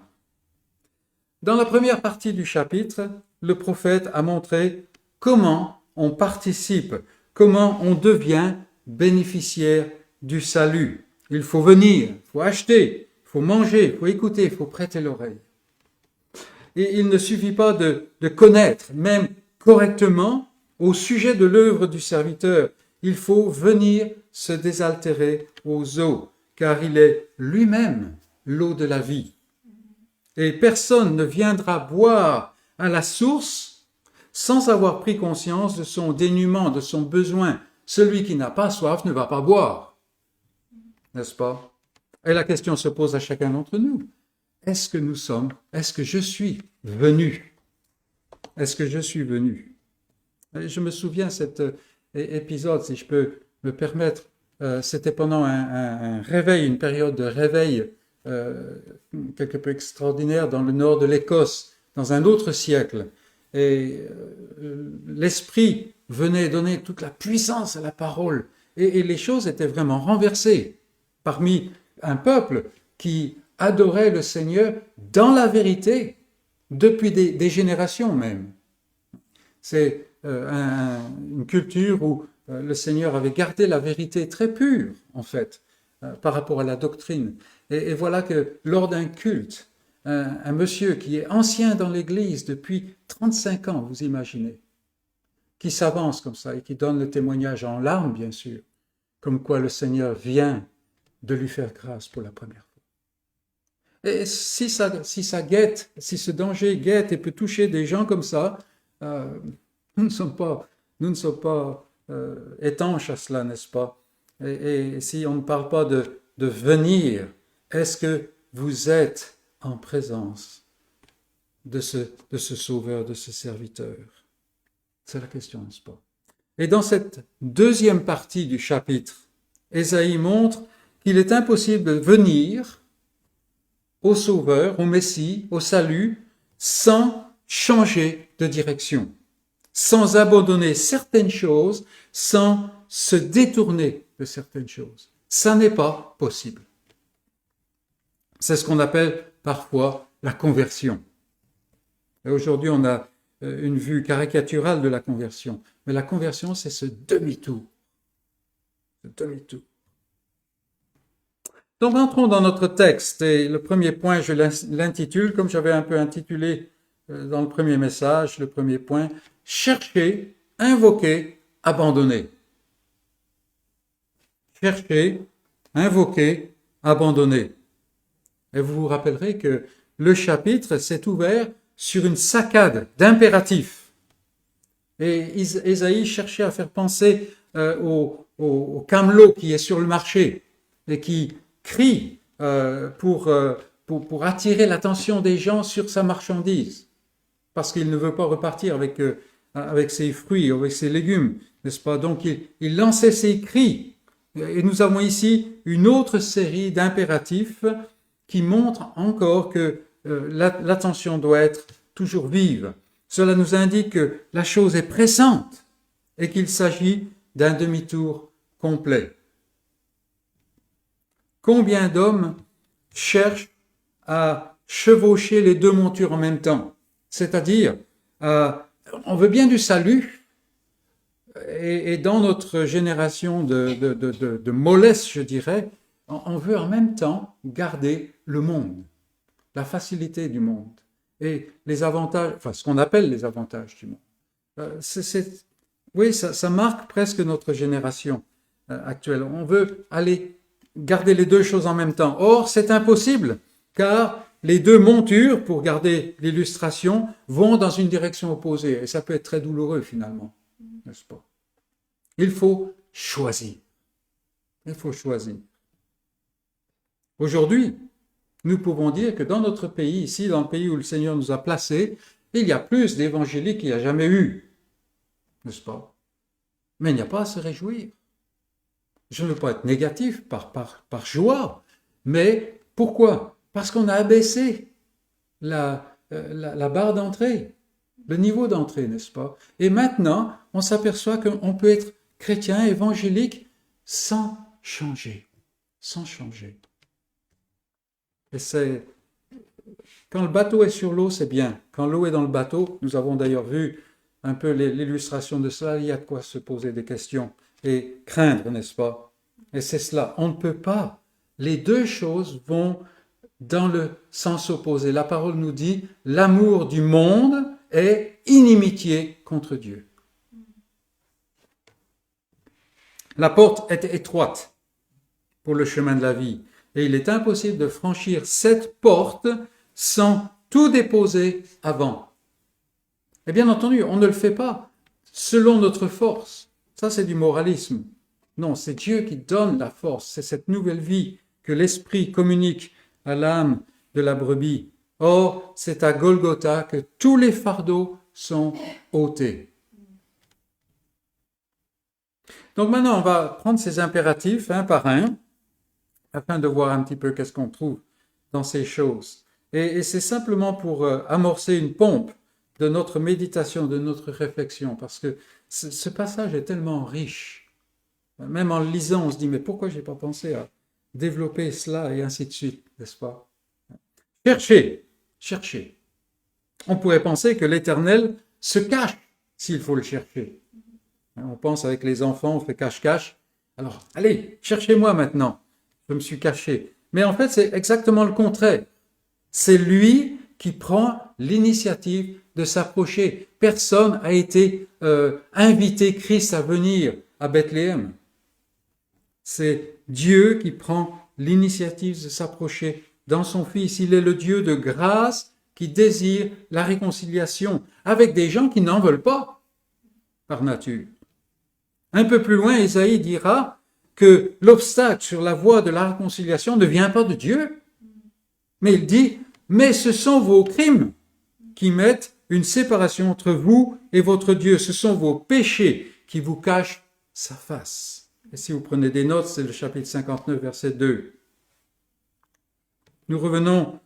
Dans la première partie du chapitre, le prophète a montré comment on participe, comment on devient bénéficiaire du salut. Il faut venir, il faut acheter, il faut manger, il faut écouter, il faut prêter l'oreille. Et il ne suffit pas de connaître, même correctement, au sujet de l'œuvre du serviteur. Il faut venir se désaltérer aux eaux, car il est lui-même l'eau de la vie. Et personne ne viendra boire à la source sans avoir pris conscience de son dénuement, de son besoin. Celui qui n'a pas soif ne va pas boire. N'est-ce pas? Et la question se pose à chacun d'entre nous. Est-ce que je suis venu? Est-ce que je suis venu? Et je me souviens cet épisode, si je peux me permettre, c'était pendant un réveil, une période de réveil quelque peu extraordinaire dans le nord de l'Écosse, dans un autre siècle. Et l'Esprit venait donner toute la puissance à la parole. Et les choses étaient vraiment renversées parmi un peuple qui adorait le Seigneur dans la vérité depuis des générations même. C'est une culture où le Seigneur avait gardé la vérité très pure, en fait, par rapport à la doctrine. Et voilà que lors d'un culte, un monsieur qui est ancien dans l'Église depuis 35 ans, vous imaginez, qui s'avance comme ça et qui donne le témoignage en larmes, bien sûr, comme quoi le Seigneur vient de lui faire grâce pour la première fois. Et si ça guette, si ce danger guette et peut toucher des gens comme ça, nous ne sommes pas étanches à cela, n'est-ce pas? Et si on ne parle pas de venir, est-ce que vous êtes en présence de ce Sauveur, de ce serviteur? C'est la question, n'est-ce pas? Et dans cette deuxième partie du chapitre, Ésaïe montre qu'il est impossible de venir au Sauveur, au Messie, au salut, sans changer de direction, sans abandonner certaines choses, sans se détourner de certaines choses. Ça n'est pas possible. C'est ce qu'on appelle parfois la conversion. Et aujourd'hui, on a une vue caricaturale de la conversion. Mais la conversion, c'est ce demi-tour. Ce demi-tour. Donc, entrons dans notre texte. Et le premier point, je l'intitule, comme j'avais un peu intitulé dans le premier message, le premier point, « Chercher, invoquer, abandonner ». Chercher, invoquer, abandonner. Et vous vous rappellerez que le chapitre s'est ouvert sur une saccade d'impératifs. Et Ésaïe cherchait à faire penser au camelot qui est sur le marché et qui crie pour attirer l'attention des gens sur sa marchandise, parce qu'il ne veut pas repartir avec ses fruits, avec ses légumes, n'est-ce pas? Donc il lançait ses cris. Et nous avons ici une autre série d'impératifs qui montrent encore que l'attention doit être toujours vive. Cela nous indique que la chose est pressante et qu'il s'agit d'un demi-tour complet. Combien d'hommes cherchent à chevaucher les deux montures en même temps? C'est-à-dire, on veut bien du salut, et dans notre génération de mollesse, je dirais, on veut en même temps garder le monde, la facilité du monde et les avantages, enfin ce qu'on appelle les avantages du monde. Oui, ça marque presque notre génération actuelle. On veut aller garder les deux choses en même temps. Or, c'est impossible, car les deux montures, pour garder l'illustration, vont dans une direction opposée. Et ça peut être très douloureux finalement, n'est-ce pas? Il faut choisir. Il faut choisir. Aujourd'hui, nous pouvons dire que dans notre pays, ici, dans le pays où le Seigneur nous a placés, il y a plus d'évangéliques qu'il n'y a jamais eu, n'est-ce pas? Mais il n'y a pas à se réjouir. Je ne veux pas être négatif par joie, mais pourquoi? Parce qu'on a abaissé la barre d'entrée, le niveau d'entrée, n'est-ce pas? Et maintenant, on s'aperçoit qu'on peut être chrétien, évangélique, sans changer. Sans changer. Et c'est... Quand le bateau est sur l'eau, c'est bien. Quand l'eau est dans le bateau, nous avons d'ailleurs vu un peu l'illustration de cela, il y a de quoi se poser des questions et craindre, n'est-ce pas? Et c'est cela, on ne peut pas. Les deux choses vont dans le sens opposé. La parole nous dit, l'amour du monde est inimitié contre Dieu. La porte est étroite pour le chemin de la vie. Et il est impossible de franchir cette porte sans tout déposer avant. Et bien entendu, on ne le fait pas selon notre force. Ça, c'est du moralisme. Non, c'est Dieu qui donne la force. C'est cette nouvelle vie que l'Esprit communique à l'âme de la brebis. Or, c'est à Golgotha que tous les fardeaux sont ôtés. Donc maintenant, on va prendre ces impératifs un par un, afin de voir un petit peu qu'est-ce qu'on trouve dans ces choses. Et c'est simplement pour amorcer une pompe de notre méditation, de notre réflexion, parce que ce passage est tellement riche. Même en le lisant, on se dit, mais pourquoi je n'ai pas pensé à développer cela et ainsi de suite, n'est-ce pas? Cherchez. On pourrait penser que l'Éternel se cache s'il faut le chercher. On pense avec les enfants, on fait cache-cache. Alors, allez, cherchez-moi maintenant. Je me suis caché. Mais en fait, c'est exactement le contraire. C'est lui qui prend l'initiative de s'approcher. Personne n'a été invité Christ à venir à Bethléem. C'est Dieu qui prend l'initiative de s'approcher dans son Fils. Il est le Dieu de grâce qui désire la réconciliation avec des gens qui n'en veulent pas par nature. Un peu plus loin, Ésaïe dira que l'obstacle sur la voie de la réconciliation ne vient pas de Dieu, mais il dit « Mais ce sont vos crimes qui mettent une séparation entre vous et votre Dieu. Ce sont vos péchés qui vous cachent sa face. » Et si vous prenez des notes, c'est le chapitre 59, verset 2. Nous revenons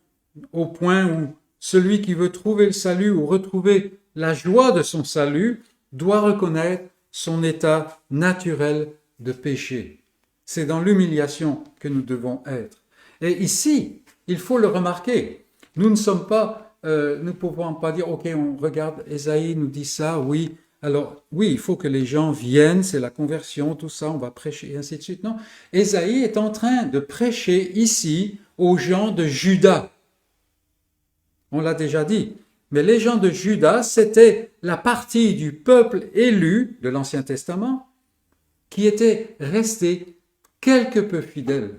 au point où celui qui veut trouver le salut ou retrouver la joie de son salut doit reconnaître son état naturel de péché. C'est dans l'humiliation que nous devons être. Et ici, il faut le remarquer, nous ne pouvons pas dire, ok, on regarde, Ésaïe nous dit ça, oui, alors oui, il faut que les gens viennent, c'est la conversion, tout ça, on va prêcher, et ainsi de suite. Non, Ésaïe est en train de prêcher ici aux gens de Juda. On l'a déjà dit, mais les gens de Juda, c'était la partie du peuple élu de l'Ancien Testament qui était resté quelque peu fidèle.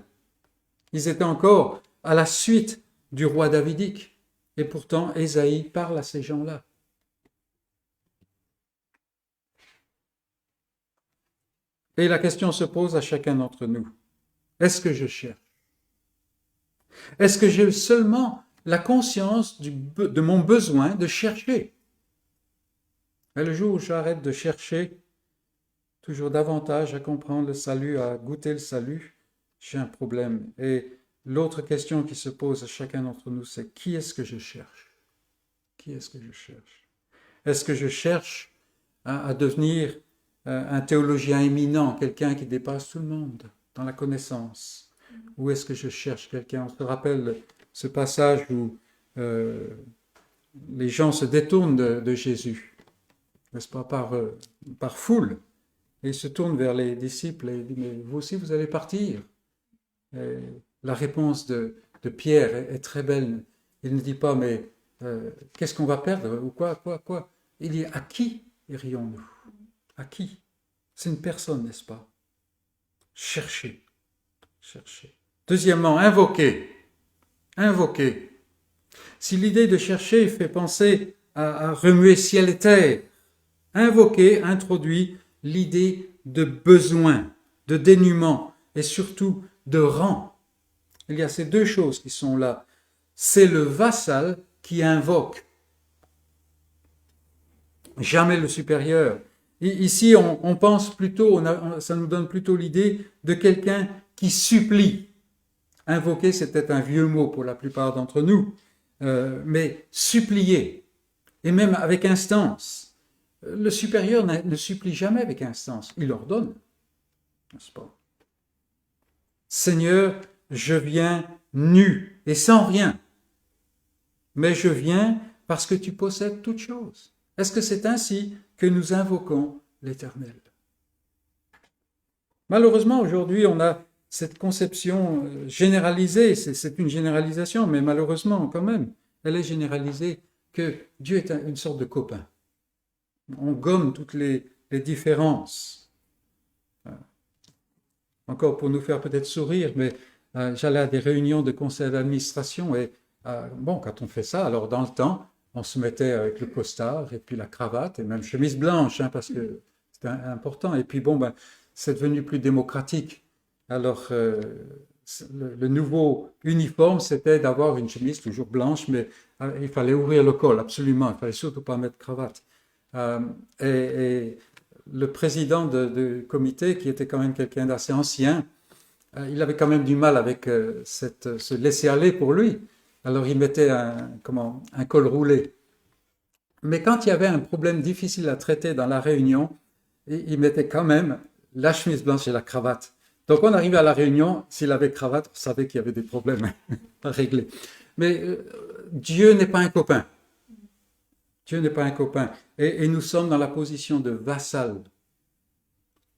Ils étaient encore à la suite du roi davidique. Et pourtant, Ésaïe parle à ces gens-là. Et la question se pose à chacun d'entre nous. Est-ce que je cherche? Est-ce que j'ai seulement la conscience de mon besoin de chercher? Et le jour où j'arrête de chercher toujours davantage à comprendre le salut, à goûter le salut, j'ai un problème. Et l'autre question qui se pose à chacun d'entre nous, c'est qui est-ce que je cherche? Qui est-ce que je cherche? Est-ce que je cherche à devenir un théologien éminent, quelqu'un qui dépasse tout le monde dans la connaissance? Ou est-ce que je cherche quelqu'un? On se rappelle ce passage où les gens se détournent de Jésus, n'est-ce pas, par foule. Et il se tourne vers les disciples et il dit, mais vous aussi vous allez partir. Et la réponse de Pierre est très belle. Il ne dit pas, mais qu'est-ce qu'on va perdre ou quoi? Il dit, à qui irions-nous? À qui? C'est une personne, n'est-ce pas? Cherchez. Deuxièmement, invoquer. Si l'idée de chercher fait penser à remuer ciel et terre, invoquer introduit l'idée de besoin, de dénuement et surtout de rang. Il y a ces deux choses qui sont là. C'est le vassal qui invoque, jamais le supérieur. Ici, on pense plutôt, ça nous donne plutôt l'idée de quelqu'un qui supplie. Invoquer, c'était un vieux mot pour la plupart d'entre nous, mais supplier, et même avec instance. Le supérieur ne supplie jamais avec instance, il ordonne, n'est-ce pas? Seigneur, je viens nu et sans rien, mais je viens parce que tu possèdes toutes choses. Est-ce que c'est ainsi que nous invoquons l'Éternel? Malheureusement, aujourd'hui, on a cette conception généralisée, c'est une généralisation, mais malheureusement, quand même, elle est généralisée, que Dieu est une sorte de copain. On gomme toutes les différences. Encore pour nous faire peut-être sourire, mais j'allais à des réunions de conseil d'administration et quand on fait ça, alors dans le temps, on se mettait avec le costard et puis la cravate et même chemise blanche, parce que c'était important. Et puis c'est devenu plus démocratique. Alors le nouveau uniforme, c'était d'avoir une chemise toujours blanche, mais il fallait ouvrir le col, absolument. Il fallait surtout pas mettre cravate. Et le président du comité, qui était quand même quelqu'un d'assez ancien, il avait quand même du mal avec ce laisser-aller pour lui. Alors il mettait un col roulé. Mais quand il y avait un problème difficile à traiter dans la réunion, il mettait quand même la chemise blanche et la cravate. Donc on arrivait à la réunion, s'il avait cravate, on savait qu'il y avait des problèmes à régler. Mais Dieu n'est pas un copain. Dieu n'est pas un copain. Et nous sommes dans la position de vassal.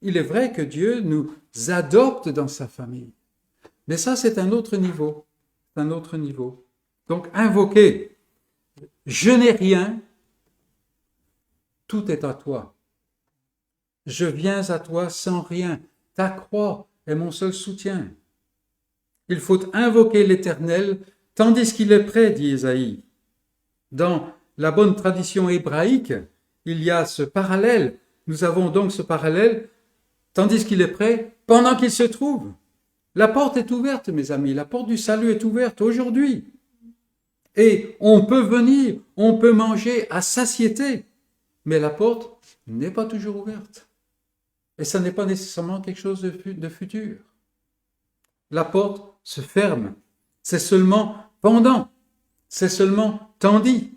Il est vrai que Dieu nous adopte dans sa famille. Mais ça, c'est un autre niveau. C'est un autre niveau. Donc, invoquer. Je n'ai rien. Tout est à toi. Je viens à toi sans rien. Ta croix est mon seul soutien. Il faut invoquer l'Éternel tandis qu'il est prêt, dit Ésaïe. Dans la bonne tradition hébraïque, il y a ce parallèle. Nous avons donc ce parallèle, tandis qu'il est prêt, pendant qu'il se trouve. La porte est ouverte, mes amis, la porte du salut est ouverte aujourd'hui. Et on peut venir, on peut manger à satiété, mais la porte n'est pas toujours ouverte. Et ça n'est pas nécessairement quelque chose de futur. La porte se ferme. C'est seulement pendant. C'est seulement tandis.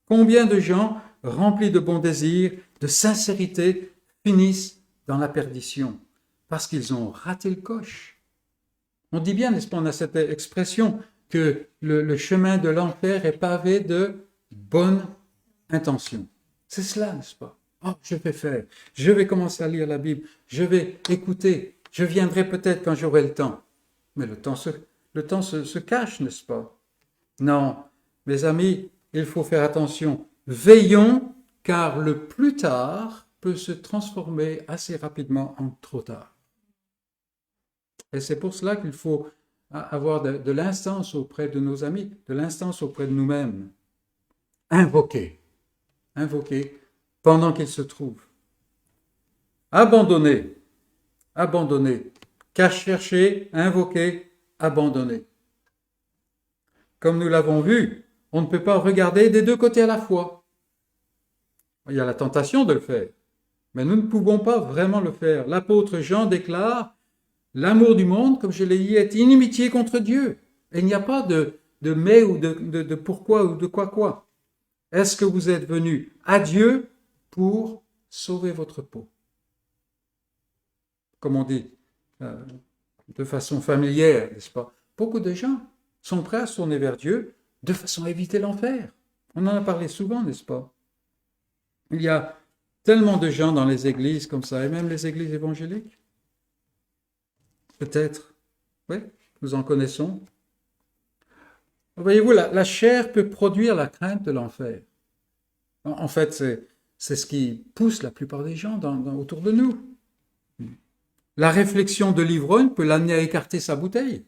Combien de gens remplis de bons désirs, de sincérité, finissent dans la perdition parce qu'ils ont raté le coche. On dit bien, n'est-ce pas, on a cette expression que le chemin de l'enfer est pavé de bonnes intentions. C'est cela, n'est-ce pas? Oh, je vais faire, je vais commencer à lire la Bible, je vais écouter, je viendrai peut-être quand j'aurai le temps. Mais le temps se cache, n'est-ce pas? Non, mes amis, il faut faire attention. Veillons, car le plus tard peut se transformer assez rapidement en trop tard. Et c'est pour cela qu'il faut avoir de l'instance auprès de nos amis, de l'instance auprès de nous-mêmes. Invoquer pendant qu'il se trouve. Abandonner, qu'à chercher, invoquer, abandonner. Comme nous l'avons vu, on ne peut pas regarder des deux côtés à la fois. Il y a la tentation de le faire, mais nous ne pouvons pas vraiment le faire. L'apôtre Jean déclare « L'amour du monde, comme je l'ai dit, est inimitié contre Dieu. » Et il n'y a pas de mais ou de pourquoi ou de quoi. Est-ce que vous êtes venus à Dieu pour sauver votre peau? Comme on dit, de façon familière, n'est-ce pas? Beaucoup de gens sont prêts à se tourner vers Dieu de façon à éviter l'enfer. On en a parlé souvent, n'est-ce pas? Il y a tellement de gens dans les églises comme ça, et même les églises évangéliques. Peut-être, oui, nous en connaissons. Voyez-vous, la chair peut produire la crainte de l'enfer. En fait, c'est ce qui pousse la plupart des gens autour de nous. La réflexion de l'ivrogne peut l'amener à écarter sa bouteille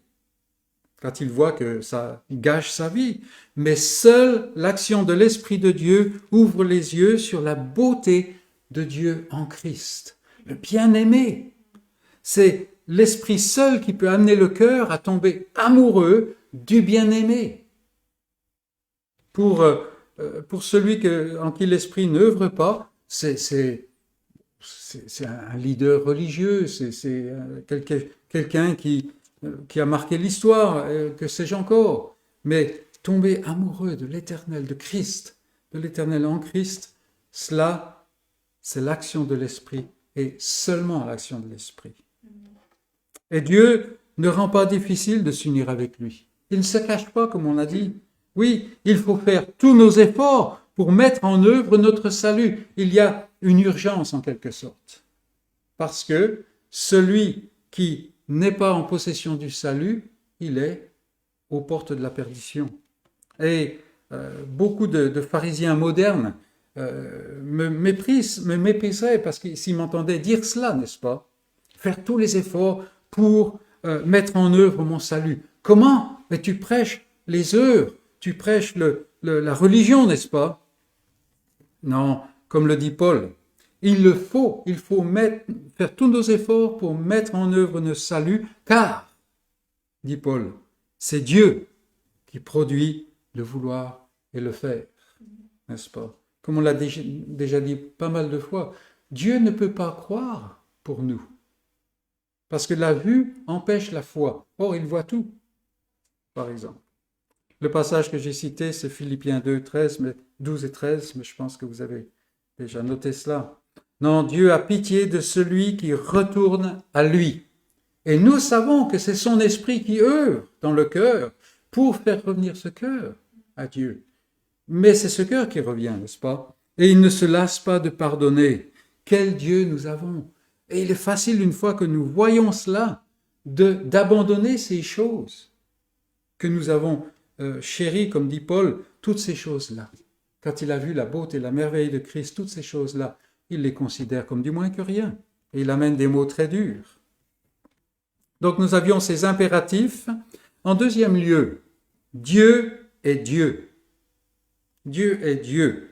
quand il voit que ça gâche sa vie. Mais seule l'action de l'Esprit de Dieu ouvre les yeux sur la beauté de Dieu en Christ. Le bien-aimé, c'est l'Esprit seul qui peut amener le cœur à tomber amoureux du bien-aimé. Pour celui en qui l'Esprit n'œuvre pas, c'est un leader religieux, c'est quelqu'un qui a marqué l'histoire, que sais-je encore. Mais tomber amoureux de l'Éternel, de Christ, de l'Éternel en Christ, cela, c'est l'action de l'Esprit et seulement l'action de l'Esprit. Et Dieu ne rend pas difficile de s'unir avec lui. Il ne se cache pas, comme on a dit. Oui, il faut faire tous nos efforts pour mettre en œuvre notre salut. Il y a une urgence en quelque sorte. Parce que celui qui n'est pas en possession du salut, il est aux portes de la perdition. Et beaucoup de pharisiens modernes me mépriseraient parce que s'ils m'entendaient dire cela, n'est-ce pas? Faire tous les efforts pour mettre en œuvre mon salut. Comment? Mais tu prêches les œuvres, tu prêches la religion, n'est-ce pas? Non, comme le dit Paul, il faut faire tous nos efforts pour mettre en œuvre notre salut, car, dit Paul, c'est Dieu qui produit le vouloir et le faire, n'est-ce pas? Comme on l'a déjà dit pas mal de fois, Dieu ne peut pas croire pour nous, parce que la vue empêche la foi. Or, il voit tout, par exemple. Le passage que j'ai cité, c'est Philippiens 12 et 13, mais je pense que vous avez déjà noté cela. Non, Dieu a pitié de celui qui retourne à lui. Et nous savons que c'est son esprit qui œuvre dans le cœur pour faire revenir ce cœur à Dieu. Mais c'est ce cœur qui revient, n'est-ce pas? Et il ne se lasse pas de pardonner. Quel Dieu nous avons! Et il est facile, une fois que nous voyons cela, d'abandonner ces choses que nous avons chéries, comme dit Paul, toutes ces choses-là. Quand il a vu la beauté et la merveille de Christ, toutes ces choses-là, il les considère comme du moins que rien. Et il amène des mots très durs. Donc nous avions ces impératifs. En deuxième lieu, Dieu est Dieu. Dieu est Dieu.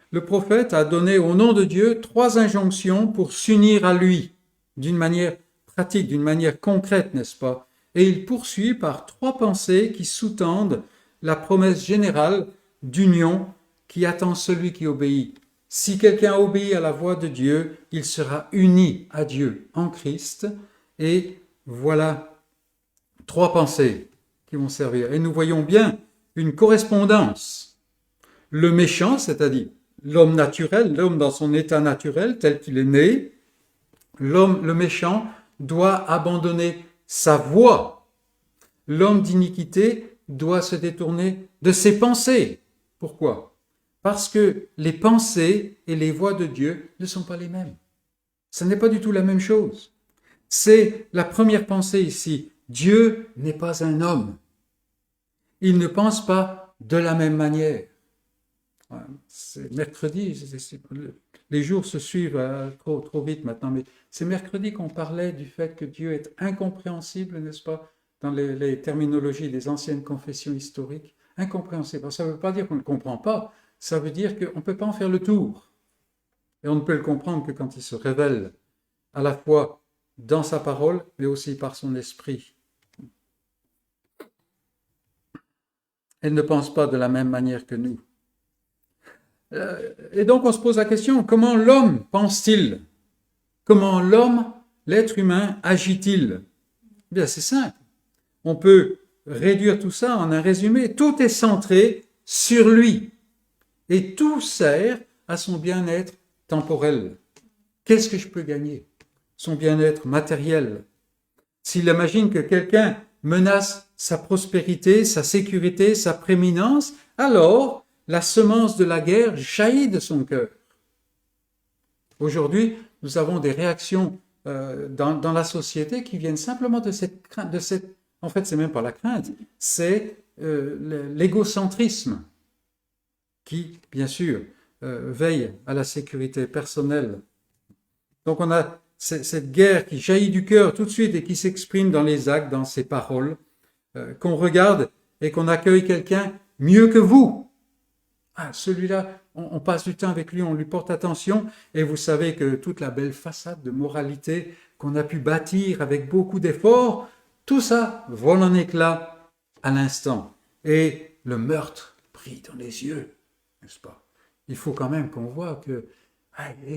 Le prophète a donné au nom de Dieu 3 injonctions pour s'unir à lui, d'une manière pratique, d'une manière concrète, n'est-ce pas? Et il poursuit par 3 pensées qui sous-tendent la promesse générale d'union qui attend celui qui obéit. Si quelqu'un obéit à la voix de Dieu, il sera uni à Dieu en Christ. Et voilà 3 pensées qui vont servir. Et nous voyons bien une correspondance. Le méchant, c'est-à-dire l'homme naturel, l'homme dans son état naturel, tel qu'il est né, le méchant doit abandonner sa voie. L'homme d'iniquité doit se détourner de ses pensées. Pourquoi? Parce que les pensées et les voies de Dieu ne sont pas les mêmes. Ce n'est pas du tout la même chose. C'est la première pensée ici. Dieu n'est pas un homme. Il ne pense pas de la même manière. C'est mercredi, les jours se suivent trop vite maintenant, mais c'est mercredi qu'on parlait du fait que Dieu est incompréhensible, n'est-ce pas, dans les terminologies des anciennes confessions historiques. Incompréhensible. Alors, ça ne veut pas dire qu'on ne le comprend pas, ça veut dire qu'on ne peut pas en faire le tour. Et on ne peut le comprendre que quand il se révèle à la fois dans sa parole, mais aussi par son esprit. Elle ne pense pas de la même manière que nous. Et donc on se pose la question, comment l'homme pense-t-il? Comment l'homme, l'être humain, agit-il? Bien, c'est simple. On peut réduire tout ça en un résumé. Tout est centré sur lui. Et tout sert à son bien-être temporel. Qu'est-ce que je peux gagner? Son bien-être matériel. S'il imagine que quelqu'un menace sa prospérité, sa sécurité, sa prééminence, alors la semence de la guerre jaillit de son cœur. Aujourd'hui, nous avons des réactions dans la société qui viennent simplement de cette crainte, en fait, c'est même pas la crainte, c'est l'égocentrisme qui, bien sûr, veille à la sécurité personnelle. Donc on a cette guerre qui jaillit du cœur tout de suite et qui s'exprime dans les actes, dans ses paroles, qu'on regarde et qu'on accueille quelqu'un mieux que vous. Ah, celui-là, on passe du temps avec lui, on lui porte attention, et vous savez que toute la belle façade de moralité qu'on a pu bâtir avec beaucoup d'efforts, tout ça vole en éclats à l'instant. Et le meurtre brille dans les yeux, n'est-ce pas? Il faut quand même qu'on voit que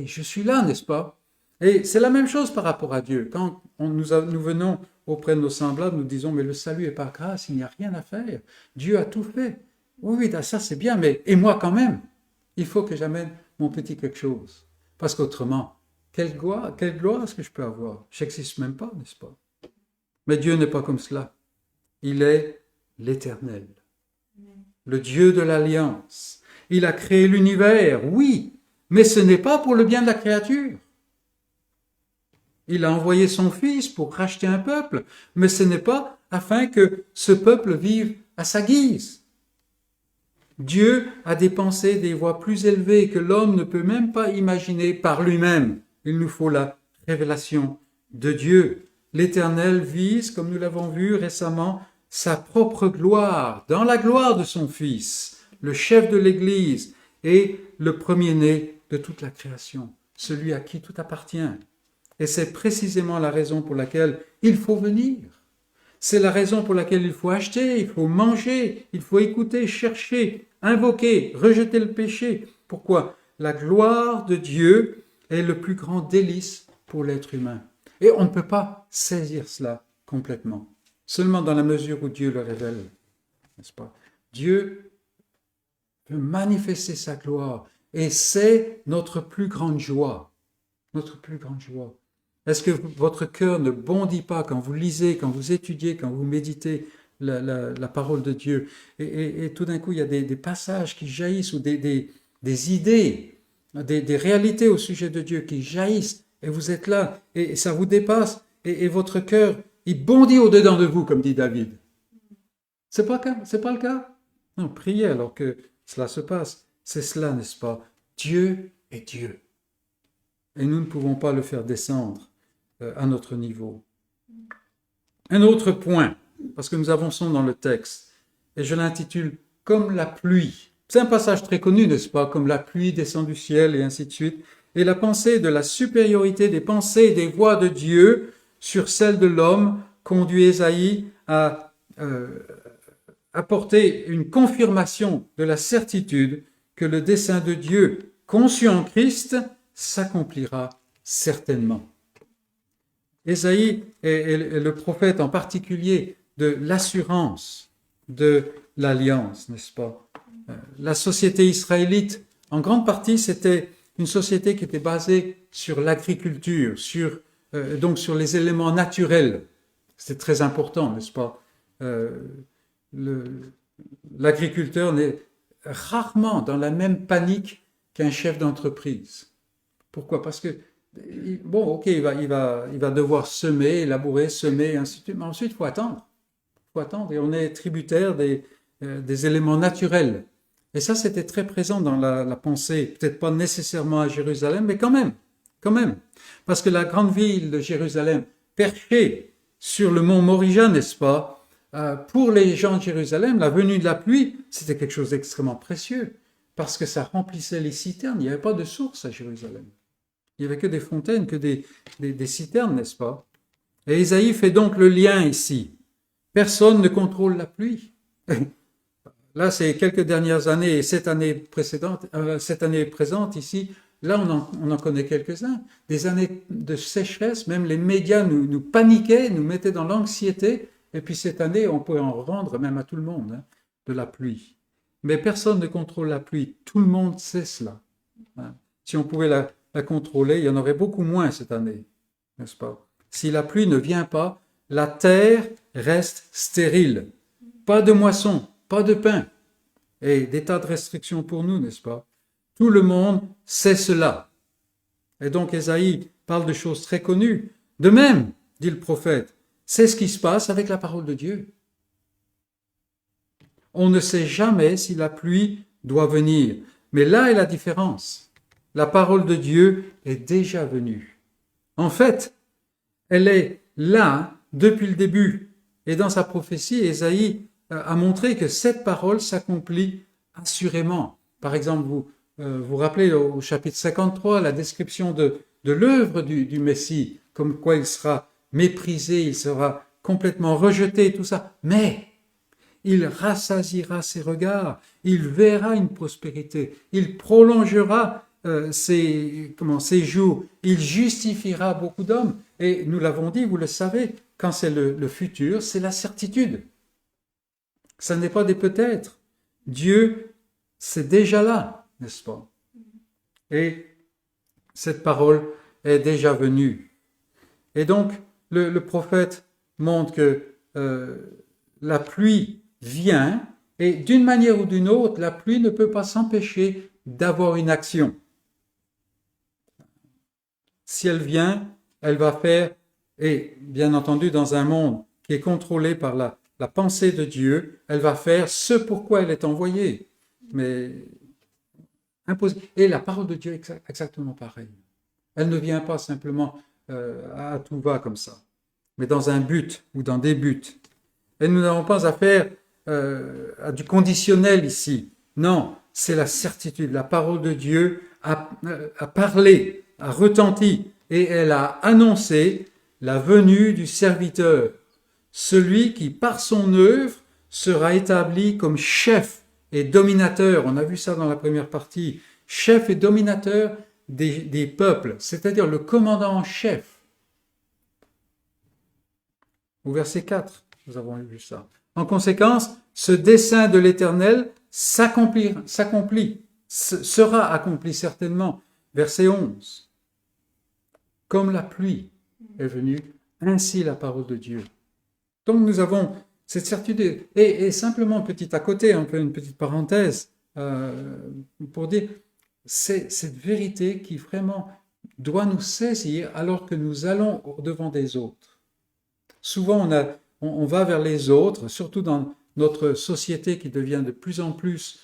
je suis là, n'est-ce pas? Et c'est la même chose par rapport à Dieu. Quand nous venons auprès de nos semblables, nous disons, mais le salut est par grâce, il n'y a rien à faire. Dieu a tout fait. Oui, ça c'est bien, mais et moi quand même, il faut que j'amène mon petit quelque chose. Parce qu'autrement, quelle gloire est-ce que je peux avoir? Je n'existe même pas, n'est-ce pas? Mais Dieu n'est pas comme cela. Il est l'Éternel, le Dieu de l'Alliance. Il a créé l'univers, oui, mais ce n'est pas pour le bien de la créature. Il a envoyé son Fils pour racheter un peuple, mais ce n'est pas afin que ce peuple vive à sa guise. Dieu a des pensées, des voies plus élevées que l'homme ne peut même pas imaginer par lui-même. Il nous faut la révélation de Dieu. L'Éternel vise, comme nous l'avons vu récemment, sa propre gloire, dans la gloire de son Fils, le chef de l'Église et le premier-né de toute la création, celui à qui tout appartient. Et c'est précisément la raison pour laquelle il faut venir. C'est la raison pour laquelle il faut acheter, il faut manger, il faut écouter, chercher, invoquer, rejeter le péché. Pourquoi? La gloire de Dieu est le plus grand délice pour l'être humain. Et on ne peut pas saisir cela complètement, seulement dans la mesure où Dieu le révèle, n'est-ce pas? Dieu peut manifester sa gloire et c'est notre plus grande joie, notre plus grande joie. Est-ce que votre cœur ne bondit pas quand vous lisez, quand vous étudiez, quand vous méditez la parole de Dieu et tout d'un coup, il y a des passages qui jaillissent ou des idées, des réalités au sujet de Dieu qui jaillissent et vous êtes là et ça vous dépasse et votre cœur, il bondit au-dedans de vous, comme dit David. C'est pas le cas? Non, priez alors que cela se passe. C'est cela, n'est-ce pas? Dieu est Dieu. Et nous ne pouvons pas le faire descendre à notre niveau. Un autre point, parce que nous avançons dans le texte, et je l'intitule « Comme la pluie ». C'est un passage très connu, n'est-ce pas? Comme la pluie descend du ciel et ainsi de suite. Et la pensée de la supériorité des pensées et des voies de Dieu sur celle de l'homme conduit Ésaïe à apporter une confirmation de la certitude que le dessein de Dieu conçu en Christ s'accomplira certainement. Ésaïe est le prophète en particulier de l'assurance de l'alliance, n'est-ce pas? La société israélite, en grande partie, c'était une société qui était basée sur l'agriculture, donc sur les éléments naturels. C'est très important, n'est-ce pas? L'agriculteur n'est rarement dans la même panique qu'un chef d'entreprise. Pourquoi? Parce que, bon, ok, il va devoir semer, labourer, semer, ainsi de suite, mais ensuite, il faut attendre. Et on est tributaire des éléments naturels. Et ça, c'était très présent dans la pensée, peut-être pas nécessairement à Jérusalem, mais quand même. Parce que la grande ville de Jérusalem, perchée sur le mont Morija, n'est-ce pas, pour les gens de Jérusalem, la venue de la pluie, c'était quelque chose d'extrêmement précieux, parce que ça remplissait les citernes. Il n'y avait pas de source à Jérusalem. Il n'y avait que des fontaines, que des citernes, n'est-ce pas? Et Ésaïe fait donc le lien ici. Personne ne contrôle la pluie. Là, c'est quelques dernières années, et cette année présente ici, là, on en connaît quelques-uns. Des années de sécheresse, même les médias nous paniquaient, nous mettaient dans l'anxiété, et puis cette année, on peut en rendre même à tout le monde, de la pluie. Mais personne ne contrôle la pluie, tout le monde sait cela. Si on pouvait la contrôler, il y en aurait beaucoup moins cette année, n'est-ce pas? Si la pluie ne vient pas, la terre reste stérile. Pas de moisson, pas de pain. Et des tas de restrictions pour nous, n'est-ce pas? Tout le monde sait cela. Et donc Ésaïe parle de choses très connues. De même, dit le prophète, c'est ce qui se passe avec la parole de Dieu. On ne sait jamais si la pluie doit venir. Mais là est la différence. La parole de Dieu est déjà venue. En fait, elle est là depuis le début. Et dans sa prophétie, Ésaïe a montré que cette parole s'accomplit assurément. Par exemple, vous rappelez au chapitre 53 la description de l'œuvre du Messie, comme quoi il sera méprisé, il sera complètement rejeté, tout ça. Mais il rassasiera ses regards, il verra une prospérité, il prolongera ses jours, il justifiera beaucoup d'hommes. Et nous l'avons dit, vous le savez, quand c'est le futur, c'est la certitude. Ça n'est pas des peut-être. Dieu, c'est déjà là, n'est-ce pas? Et cette parole est déjà venue. Et donc, le prophète montre que la pluie vient, et d'une manière ou d'une autre, la pluie ne peut pas s'empêcher d'avoir une action. Si elle vient, elle va faire, et bien entendu dans un monde qui est contrôlé par la pensée de Dieu, elle va faire ce pourquoi elle est envoyée. Mais imposée. Et la parole de Dieu est exactement pareille. Elle ne vient pas simplement à tout va comme ça, mais dans un but ou dans des buts. Et nous n'avons pas affaire à du conditionnel ici. Non, c'est la certitude. La parole de Dieu a parlé, a retenti, et elle a annoncé la venue du serviteur, celui qui, par son œuvre, sera établi comme chef et dominateur. On a vu ça dans la première partie. Chef et dominateur des peuples, c'est-à-dire le commandant en chef. Au verset 4, nous avons vu ça. En conséquence, ce dessein de l'Éternel s'accomplit, sera accompli certainement. Verset 11. Comme la pluie est venue, ainsi la parole de Dieu. Donc nous avons cette certitude. Et simplement petit à côté, on fait une petite parenthèse pour dire, c'est cette vérité qui vraiment doit nous saisir alors que nous allons au-devant des autres. Souvent on va vers les autres, surtout dans notre société qui devient de plus en plus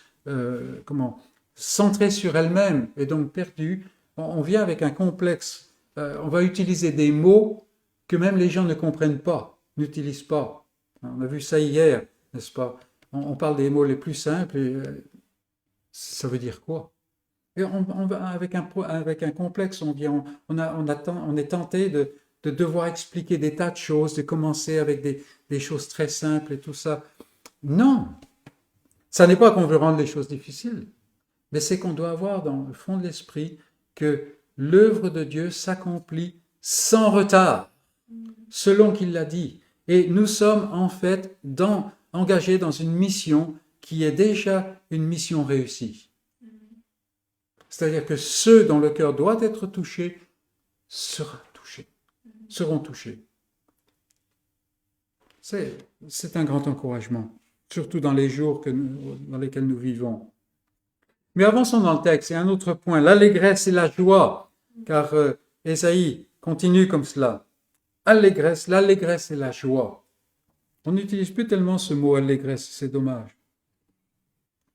centrée sur elle-même et donc perdue. On vient avec un complexe. On va utiliser des mots que même les gens ne comprennent pas, n'utilisent pas. On a vu ça hier, n'est-ce pas? On parle des mots les plus simples et ça veut dire quoi? Et avec un complexe, on est tenté de devoir expliquer des tas de choses, de commencer avec des choses très simples et tout ça. Non, ça n'est pas qu'on veut rendre les choses difficiles, mais c'est qu'on doit avoir dans le fond de l'esprit que l'œuvre de Dieu s'accomplit sans retard, selon qu'il l'a dit. Et nous sommes en fait engagés dans une mission qui est déjà une mission réussie. C'est-à-dire que ceux dont le cœur doit être touché seront touchés. C'est un grand encouragement, surtout dans les jours dans lesquels nous vivons. Mais avançons dans le texte. Et un autre point, l'allégresse et la joie, car Ésaïe continue comme cela. L'allégresse et la joie. On n'utilise plus tellement ce mot allégresse, c'est dommage.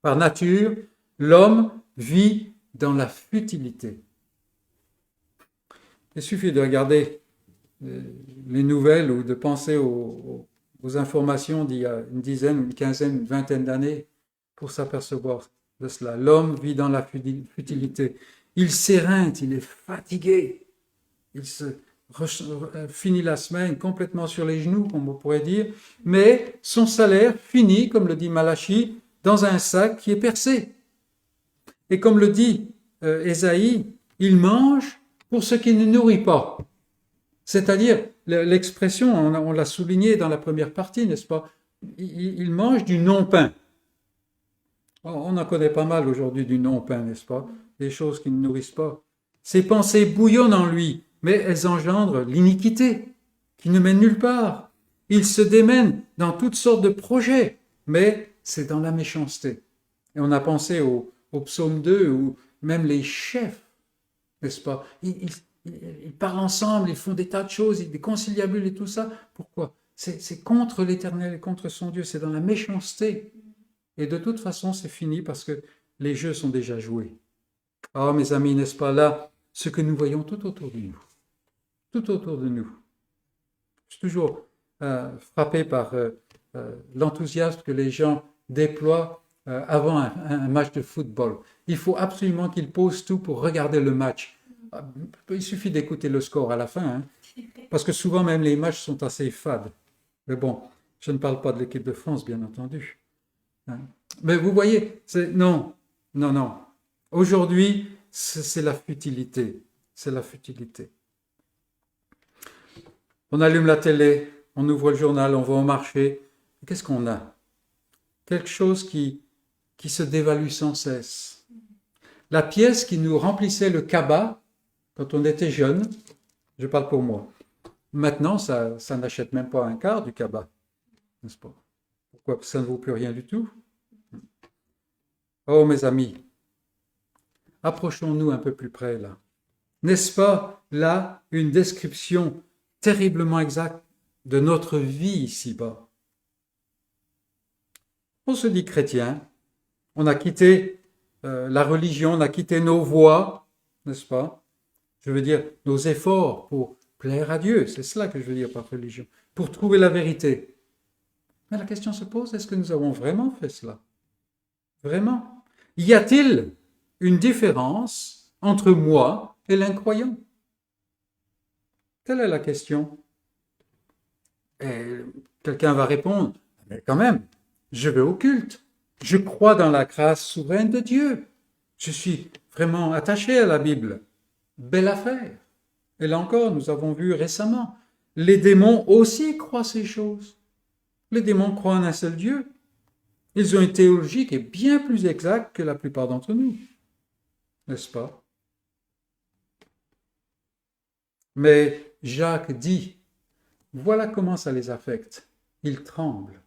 Par nature, l'homme vit dans la futilité. Il suffit de regarder les nouvelles ou de penser aux informations d'il y a une dizaine, une quinzaine, une vingtaine d'années pour s'apercevoir de cela. L'homme vit dans la futilité. Il s'éreinte, il est fatigué. Il finit la semaine complètement sur les genoux, comme on pourrait dire, mais son salaire finit, comme le dit Malachie, dans un sac qui est percé. Et comme le dit Ésaïe, il mange pour ce qui ne nourrit pas. C'est-à-dire, l'expression, on l'a souligné dans la première partie, n'est-ce pas? Il mange du non-pain. On en connaît pas mal aujourd'hui du non-pain, n'est-ce pas? Des choses qui ne nourrissent pas. Ses pensées bouillonnent en lui, mais elles engendrent l'iniquité, qui ne mène nulle part. Il se démène dans toutes sortes de projets, mais c'est dans la méchanceté. Et on a pensé au psaume 2, où même les chefs, n'est-ce pas, ils parlent ensemble, ils font des tas de choses, des conciliabules et tout ça. Pourquoi? C'est contre l'Éternel et contre son Dieu, c'est dans la méchanceté. Et de toute façon, c'est fini parce que les jeux sont déjà joués. Ah, mes amis, n'est-ce pas là ce que nous voyons tout autour de nous? Tout autour de nous. Je suis toujours frappé par l'enthousiasme que les gens déploient avant un match de football. Il faut absolument qu'ils posent tout pour regarder le match. Il suffit d'écouter le score à la fin, hein, parce que souvent même les matchs sont assez fades. Mais bon, je ne parle pas de l'équipe de France, bien entendu. Hein. Mais vous voyez, non. Aujourd'hui, c'est la futilité. C'est la futilité. On allume la télé, on ouvre le journal, on va au marché. Qu'est-ce qu'on a? Quelque chose qui se dévalue sans cesse. La pièce qui nous remplissait le cabas quand on était jeune, je parle pour moi. Maintenant, ça n'achète même pas un quart du cabas, n'est-ce pas? Pourquoi? Ça ne vaut plus rien du tout. Oh, mes amis, approchons-nous un peu plus près, là. N'est-ce pas, là, une description terriblement exacte de notre vie ici-bas? On se dit chrétien, on a quitté la religion, on a quitté nos voies, n'est-ce pas? Je veux dire, nos efforts pour plaire à Dieu, c'est cela que je veux dire par religion, pour trouver la vérité. Mais la question se pose, est-ce que nous avons vraiment fait cela? Vraiment? Y a-t-il une différence entre moi et l'incroyant? Telle est la question. Et quelqu'un va répondre, mais quand même, je vais au culte. Je crois dans la grâce souveraine de Dieu. Je suis vraiment attaché à la Bible. Belle affaire. Et là encore, nous avons vu récemment, les démons aussi croient ces choses. Les démons croient en un seul Dieu. Ils ont une théologie qui est bien plus exacte que la plupart d'entre nous. N'est-ce pas? Mais Jacques dit, voilà comment ça les affecte. Ils tremblent.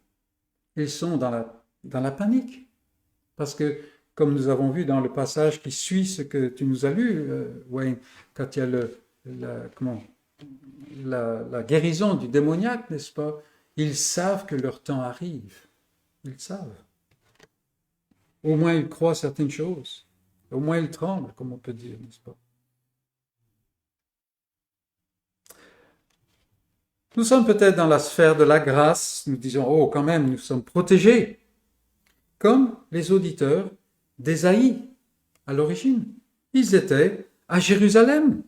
Ils sont dans la panique. Parce que, comme nous avons vu dans le passage qui suit ce que tu nous as lu, Wayne, quand il y a la guérison du démoniaque, n'est-ce pas? Ils savent que leur temps arrive. Ils savent. Au moins, ils croient certaines choses. Au moins, ils tremblent, comme on peut dire, n'est-ce pas? Nous sommes peut-être dans la sphère de la grâce, nous disons, oh, quand même, nous sommes protégés, comme les auditeurs d'Ésaïe à l'origine. Ils étaient à Jérusalem.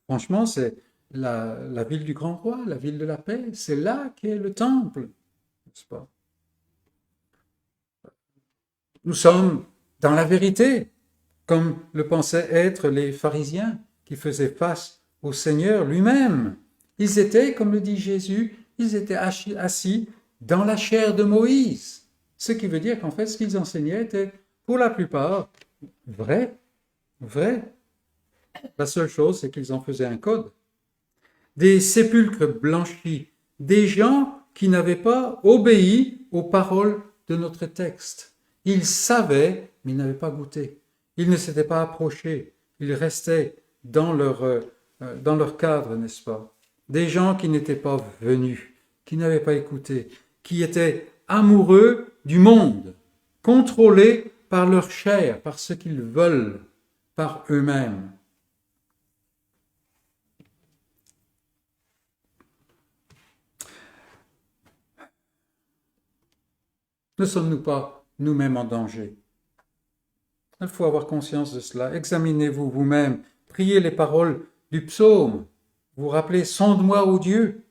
Franchement, c'est la ville du grand roi, la ville de la paix. C'est là qu'est le temple, n'est-ce pas? Nous sommes dans la vérité, comme le pensaient être les pharisiens qui faisaient face au Seigneur lui-même. Ils étaient, comme le dit Jésus, ils étaient assis dans la chair de Moïse. Ce qui veut dire qu'en fait, ce qu'ils enseignaient était, pour la plupart, vrai. La seule chose, c'est qu'ils en faisaient un code. Des sépulcres blanchis, des gens qui n'avaient pas obéi aux paroles de notre texte. Ils savaient, mais ils n'avaient pas goûté. Ils ne s'étaient pas approchés. Ils restaient dans leur cadre, n'est-ce pas? Des gens qui n'étaient pas venus, qui n'avaient pas écouté, qui étaient amoureux du monde, contrôlés par leur chair, par ce qu'ils veulent, par eux-mêmes. Ne sommes-nous pas nous-mêmes en danger? Il faut avoir conscience de cela. Examinez-vous vous-même. Priez les paroles du psaume. Vous rappelez, sonde-moi, ô Dieu,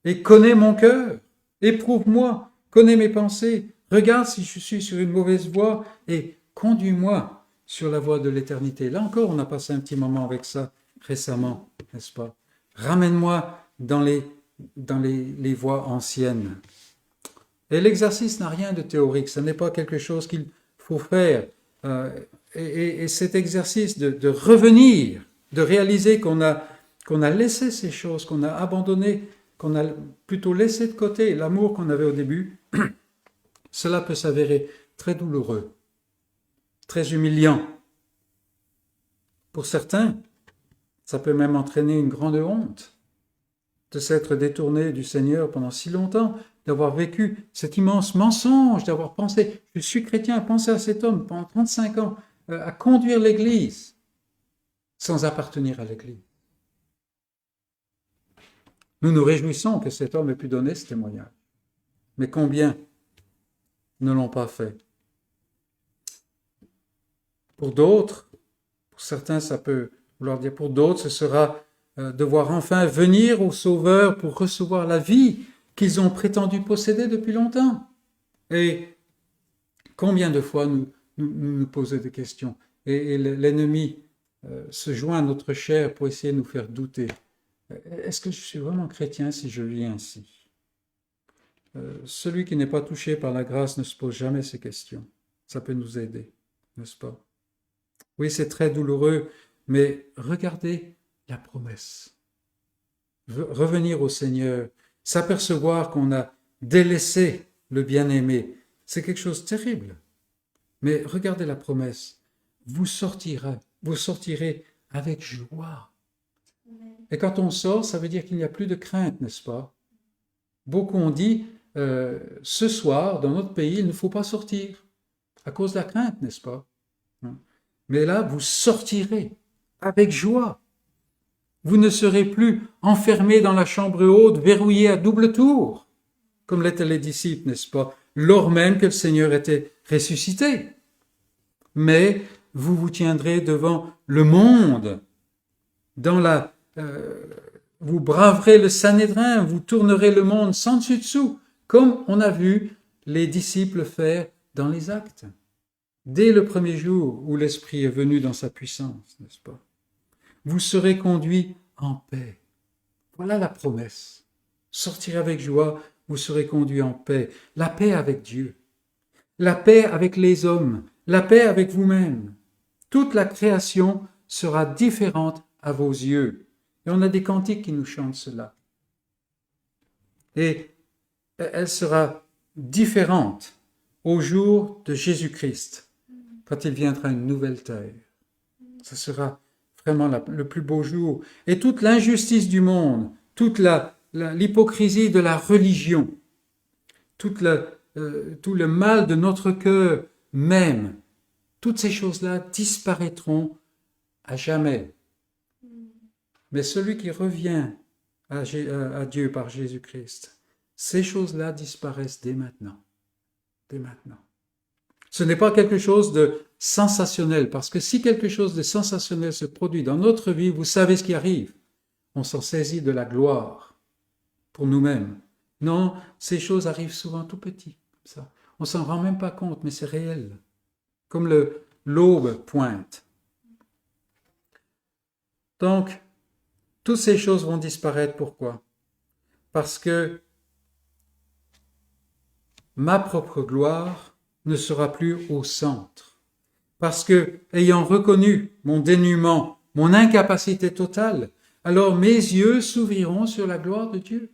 et connais mon cœur. Éprouve-moi, connais mes pensées. Regarde si je suis sur une mauvaise voie et conduis-moi sur la voie de l'éternité. Là encore, on a passé un petit moment avec ça récemment, n'est-ce pas? Ramène-moi dans les voies anciennes. Et l'exercice n'a rien de théorique, ce n'est pas quelque chose qu'il faut faire. Et cet exercice de revenir, de réaliser qu'on a laissé ces choses, qu'on a abandonné, qu'on a plutôt laissé de côté l'amour qu'on avait au début, cela peut s'avérer très douloureux, très humiliant. Pour certains, ça peut même entraîner une grande honte de s'être détourné du Seigneur pendant si longtemps, d'avoir vécu cet immense mensonge, d'avoir pensé, je suis chrétien, à penser à cet homme pendant 35 ans, à conduire l'Église sans appartenir à l'Église. Nous nous réjouissons que cet homme ait pu donner ce témoignage. Mais combien ne l'ont pas fait? Pour d'autres, pour certains ça peut vouloir dire pour d'autres, ce sera devoir enfin venir au Sauveur pour recevoir la vie qu'ils ont prétendu posséder depuis longtemps. Et combien de fois nous posons des questions et l'ennemi se joint à notre chair pour essayer de nous faire douter. Est-ce que je suis vraiment chrétien si je vis ainsi? Celui qui n'est pas touché par la grâce ne se pose jamais ces questions. Ça peut nous aider, n'est-ce pas? Oui, c'est très douloureux, mais regardez la promesse. Revenir au Seigneur, s'apercevoir qu'on a délaissé le bien-aimé, c'est quelque chose de terrible. Mais regardez la promesse. Vous sortirez avec joie. Et quand on sort, ça veut dire qu'il n'y a plus de crainte, n'est-ce pas? Beaucoup ont dit, ce soir, dans notre pays, il ne faut pas sortir, à cause de la crainte, n'est-ce pas? Mais là, vous sortirez avec joie. Vous ne serez plus enfermés dans la chambre haute, verrouillés à double tour, comme l'étaient les disciples, n'est-ce pas? Lors même que le Seigneur était ressuscité. Mais vous vous tiendrez devant le monde, vous braverez le Sanhédrin, vous tournerez le monde sans dessus-dessous, comme on a vu les disciples faire dans les Actes, dès le premier jour où l'Esprit est venu dans sa puissance, n'est-ce pas? Vous serez conduits en paix. Voilà la promesse. Sortirez avec joie, vous serez conduits en paix. La paix avec Dieu, la paix avec les hommes, la paix avec vous-même. Toute la création sera différente à vos yeux. Et on a des cantiques qui nous chantent cela. Et elle sera différente au jour de Jésus-Christ, quand il viendra une nouvelle terre. Ce sera vraiment le plus beau jour. Et toute l'injustice du monde, toute l'hypocrisie de la religion, tout le mal de notre cœur même, toutes ces choses-là disparaîtront à jamais. Mais celui qui revient à Dieu par Jésus-Christ, ces choses-là disparaissent dès maintenant. Dès maintenant. Ce n'est pas quelque chose de sensationnel, parce que si quelque chose de sensationnel se produit dans notre vie, vous savez ce qui arrive. On s'en saisit de la gloire pour nous-mêmes. Non, ces choses arrivent souvent tout petit, comme ça. On s'en rend même pas compte, mais c'est réel. Comme l'aube pointe. Donc, toutes ces choses vont disparaître. Pourquoi? Parce que ma propre gloire ne sera plus au centre. Parce que, ayant reconnu mon dénuement, mon incapacité totale, alors mes yeux s'ouvriront sur la gloire de Dieu.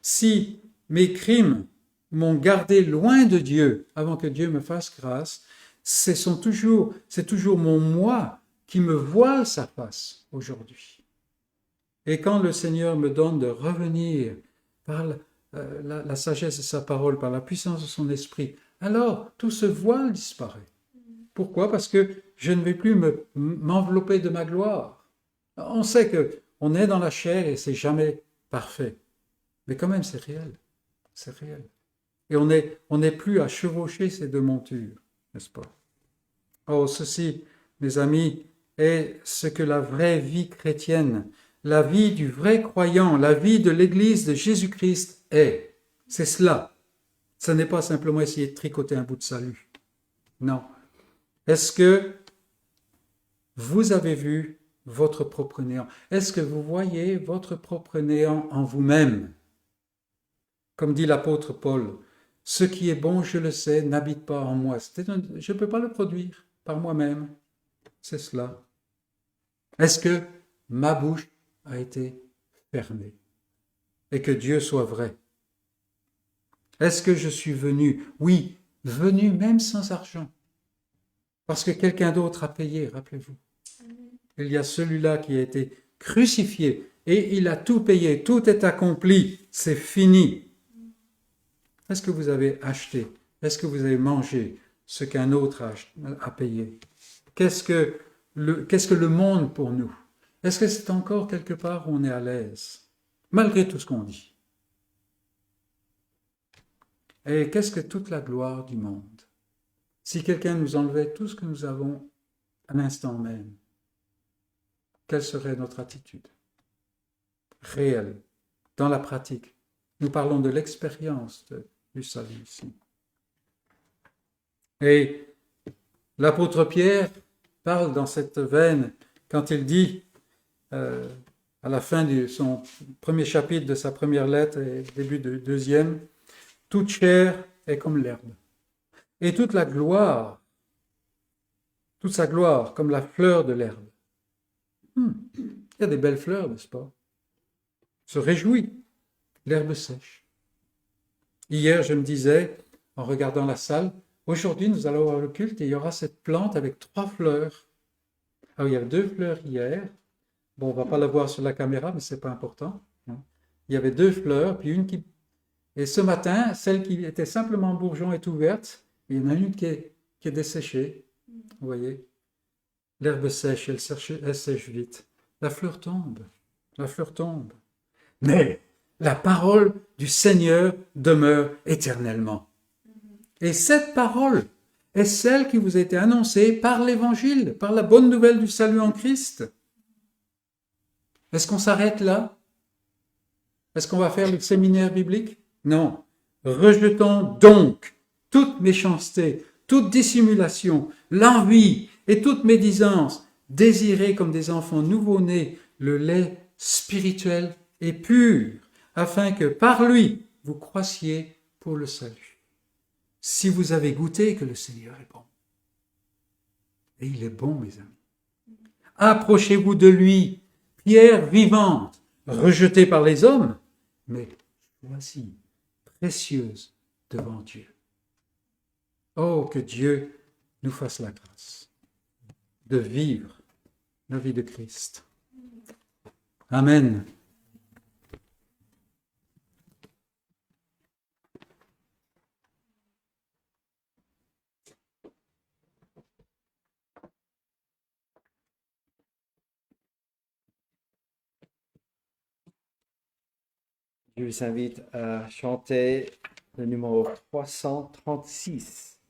Si mes crimes m'ont gardé loin de Dieu avant que Dieu me fasse grâce, c'est toujours mon moi qui me voile sa face aujourd'hui. Et quand le Seigneur me donne de revenir par la sagesse de sa parole, par la puissance de son esprit, alors tout ce voile disparaît. Pourquoi? Parce que je ne vais plus m'envelopper de ma gloire. On sait qu'on est dans la chair et c'est jamais parfait. Mais quand même, c'est réel. C'est réel. Et on n'est plus à chevaucher ces deux montures, n'est-ce pas? Oh, ceci, mes amis, est ce que la vraie vie chrétienne, la vie du vrai croyant, la vie de l'Église de Jésus-Christ est. C'est cela. Ce n'est pas simplement essayer de tricoter un bout de salut. Non. Est-ce que vous avez vu votre propre néant? Est-ce que vous voyez votre propre néant en vous-même? Comme dit l'apôtre Paul, « Ce qui est bon, je le sais, n'habite pas en moi. » Je ne peux pas le produire par moi-même. C'est cela. Est-ce que ma bouche a été fermée? Et que Dieu soit vrai. Est-ce que je suis venu? Oui, venu même sans argent. Parce que quelqu'un d'autre a payé, rappelez-vous. Il y a celui-là qui a été crucifié et il a tout payé, tout est accompli, c'est fini. Est-ce que vous avez acheté? Est-ce que vous avez mangé ce qu'un autre a payé? Qu'est-ce que le monde pour nous? Est-ce que c'est encore quelque part où on est à l'aise, malgré tout ce qu'on dit? Et qu'est-ce que toute la gloire du monde? Si quelqu'un nous enlevait tout ce que nous avons à l'instant même, quelle serait notre attitude? Réelle, dans la pratique. Nous parlons de l'expérience du salut ici. Et l'apôtre Pierre parle dans cette veine quand il dit, à la fin de son premier chapitre de sa première lettre et début du deuxième, « Toute chair est comme l'herbe, et toute sa gloire comme la fleur de l'herbe. » Il y a des belles fleurs, n'est-ce pas? Se réjouit, l'herbe sèche. Hier, je me disais, en regardant la salle, aujourd'hui, nous allons avoir le culte et il y aura cette plante avec 3 fleurs. Alors, il y avait 2 fleurs hier. Bon, on ne va pas la voir sur la caméra, mais ce n'est pas important. Il y avait 2 fleurs, puis une qui... Et ce matin, celle qui était simplement bourgeon est ouverte, et il y en a une qui est desséchée. Vous voyez? L'herbe sèche, elle sèche vite. La fleur tombe. La fleur tombe. Mais la parole du Seigneur demeure éternellement. Et cette parole est celle qui vous a été annoncée par l'Évangile, par la bonne nouvelle du salut en Christ. Est-ce qu'on s'arrête là? Est-ce qu'on va faire le séminaire biblique? Non. Rejetons donc toute méchanceté, toute dissimulation, l'envie et toute médisance. Désirez comme des enfants nouveau-nés le lait spirituel et pur, afin que par lui vous croissiez pour le salut. Si vous avez goûté que le Seigneur est bon, et il est bon, mes amis, approchez-vous de lui, pierre vivante, rejetée par les hommes, mais voici, précieuse devant Dieu. Oh, que Dieu nous fasse la grâce de vivre la vie de Christ. Amen. Je vous invite à chanter le numéro 336.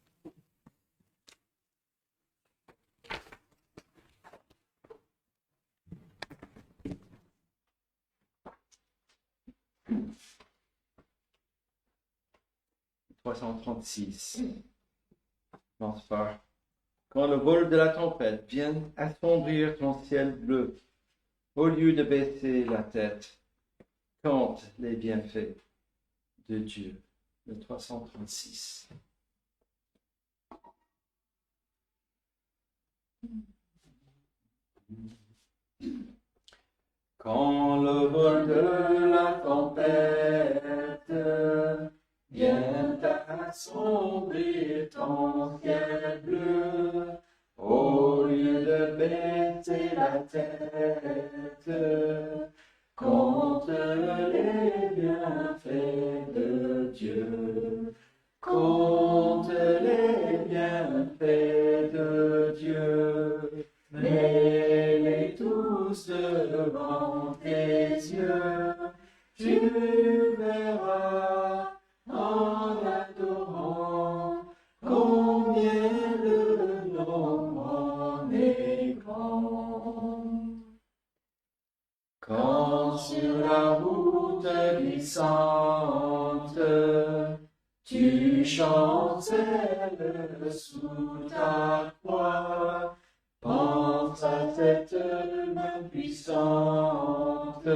Commence par: quand le vol de la tempête vient assombrir ton ciel bleu, au lieu de baisser la tête, compte les bienfaits de Dieu. Le 336. Quand le vol de la tempête vient assombrir ton ciel bleu, au lieu de baisser la tête, compte les bienfaits de Dieu. Compte les bienfaits de Dieu. Mets-les tous devant tes yeux. Tu verras en adorant combien le nom en est grand. Quand sur la route glissante, tu chancelles sous ta croix, pense à cette main puissante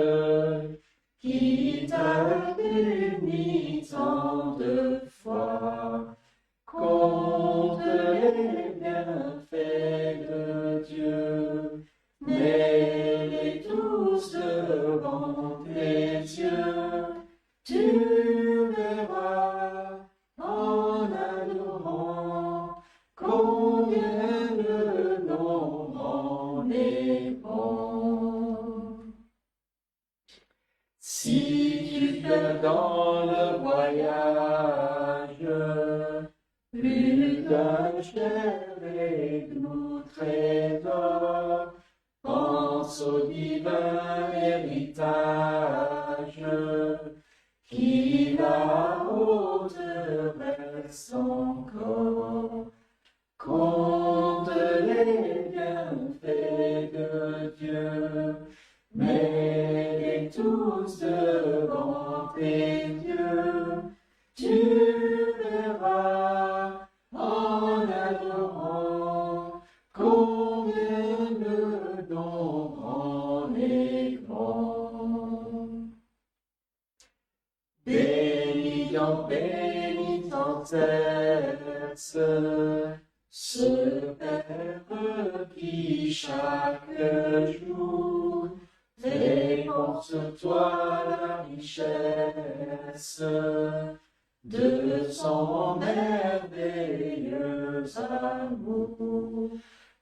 qui t'a béni tant de fois. Compte les bienfaits de Dieu, mets-les tous devant tes yeux. Tu verras en adorant combien le nom en est bon. Si tu fais dans le voyage plus d'un cher et doux trésor, pense au divin héritage qui là-haut te reste encore. Compte les bienfaits de Dieu, mets-les tous devant tes yeux. Tu verras en adorant combien le nom en est grand. Bénis donc, bénis sans cesse ce Père qui chaque jour répand sur toi la richesse de son merveilleux amour.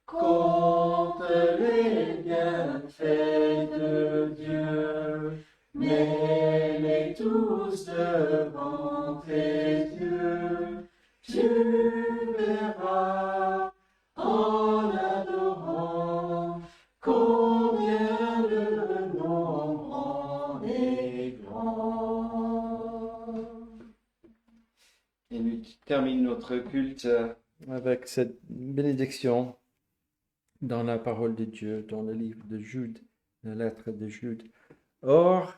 Compte les bienfaits de Dieu, mets-les tous devant tes yeux. Tu verras en adorant combien le nom en est grand. Et nous terminons notre culte avec cette bénédiction dans la parole de Dieu, dans le livre de Jude, la lettre de Jude. Or,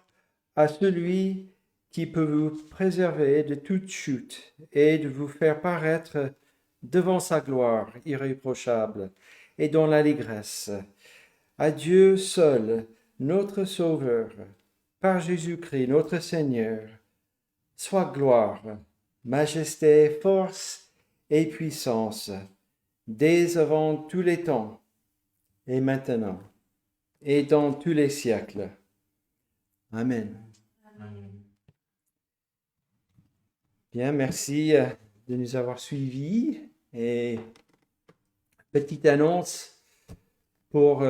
à celui qui peut vous préserver de toute chute et de vous faire paraître devant sa gloire irréprochable et dans l'allégresse, à Dieu seul, notre Sauveur, par Jésus-Christ, notre Seigneur, soit gloire, majesté, force et puissance, dès avant tous les temps, et maintenant, et dans tous les siècles. Amen. Bien, merci de nous avoir suivis. Et petite annonce pour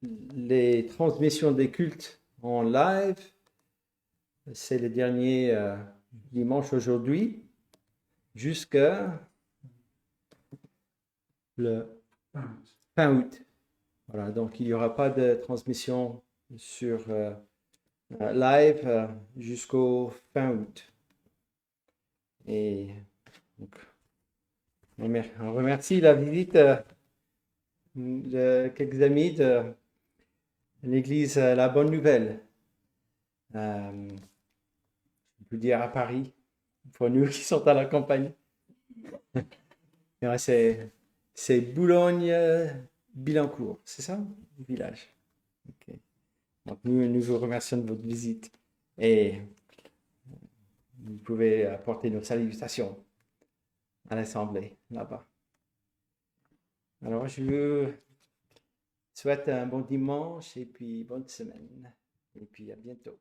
les transmissions des cultes en live. C'est le dernier dimanche aujourd'hui, jusqu'à le fin août. Voilà, donc il n'y aura pas de transmission sur live jusqu'au fin août. Et donc, on remercie la visite de quelques amis de l'église La Bonne Nouvelle. Je peux dire à Paris, pour nous qui sont à la campagne. C'est Boulogne-Billancourt, c'est ça, le village? Ok. Donc nous vous remercions de votre visite et vous pouvez apporter nos salutations à l'assemblée là-bas. Alors je vous souhaite un bon dimanche et puis bonne semaine et puis à bientôt.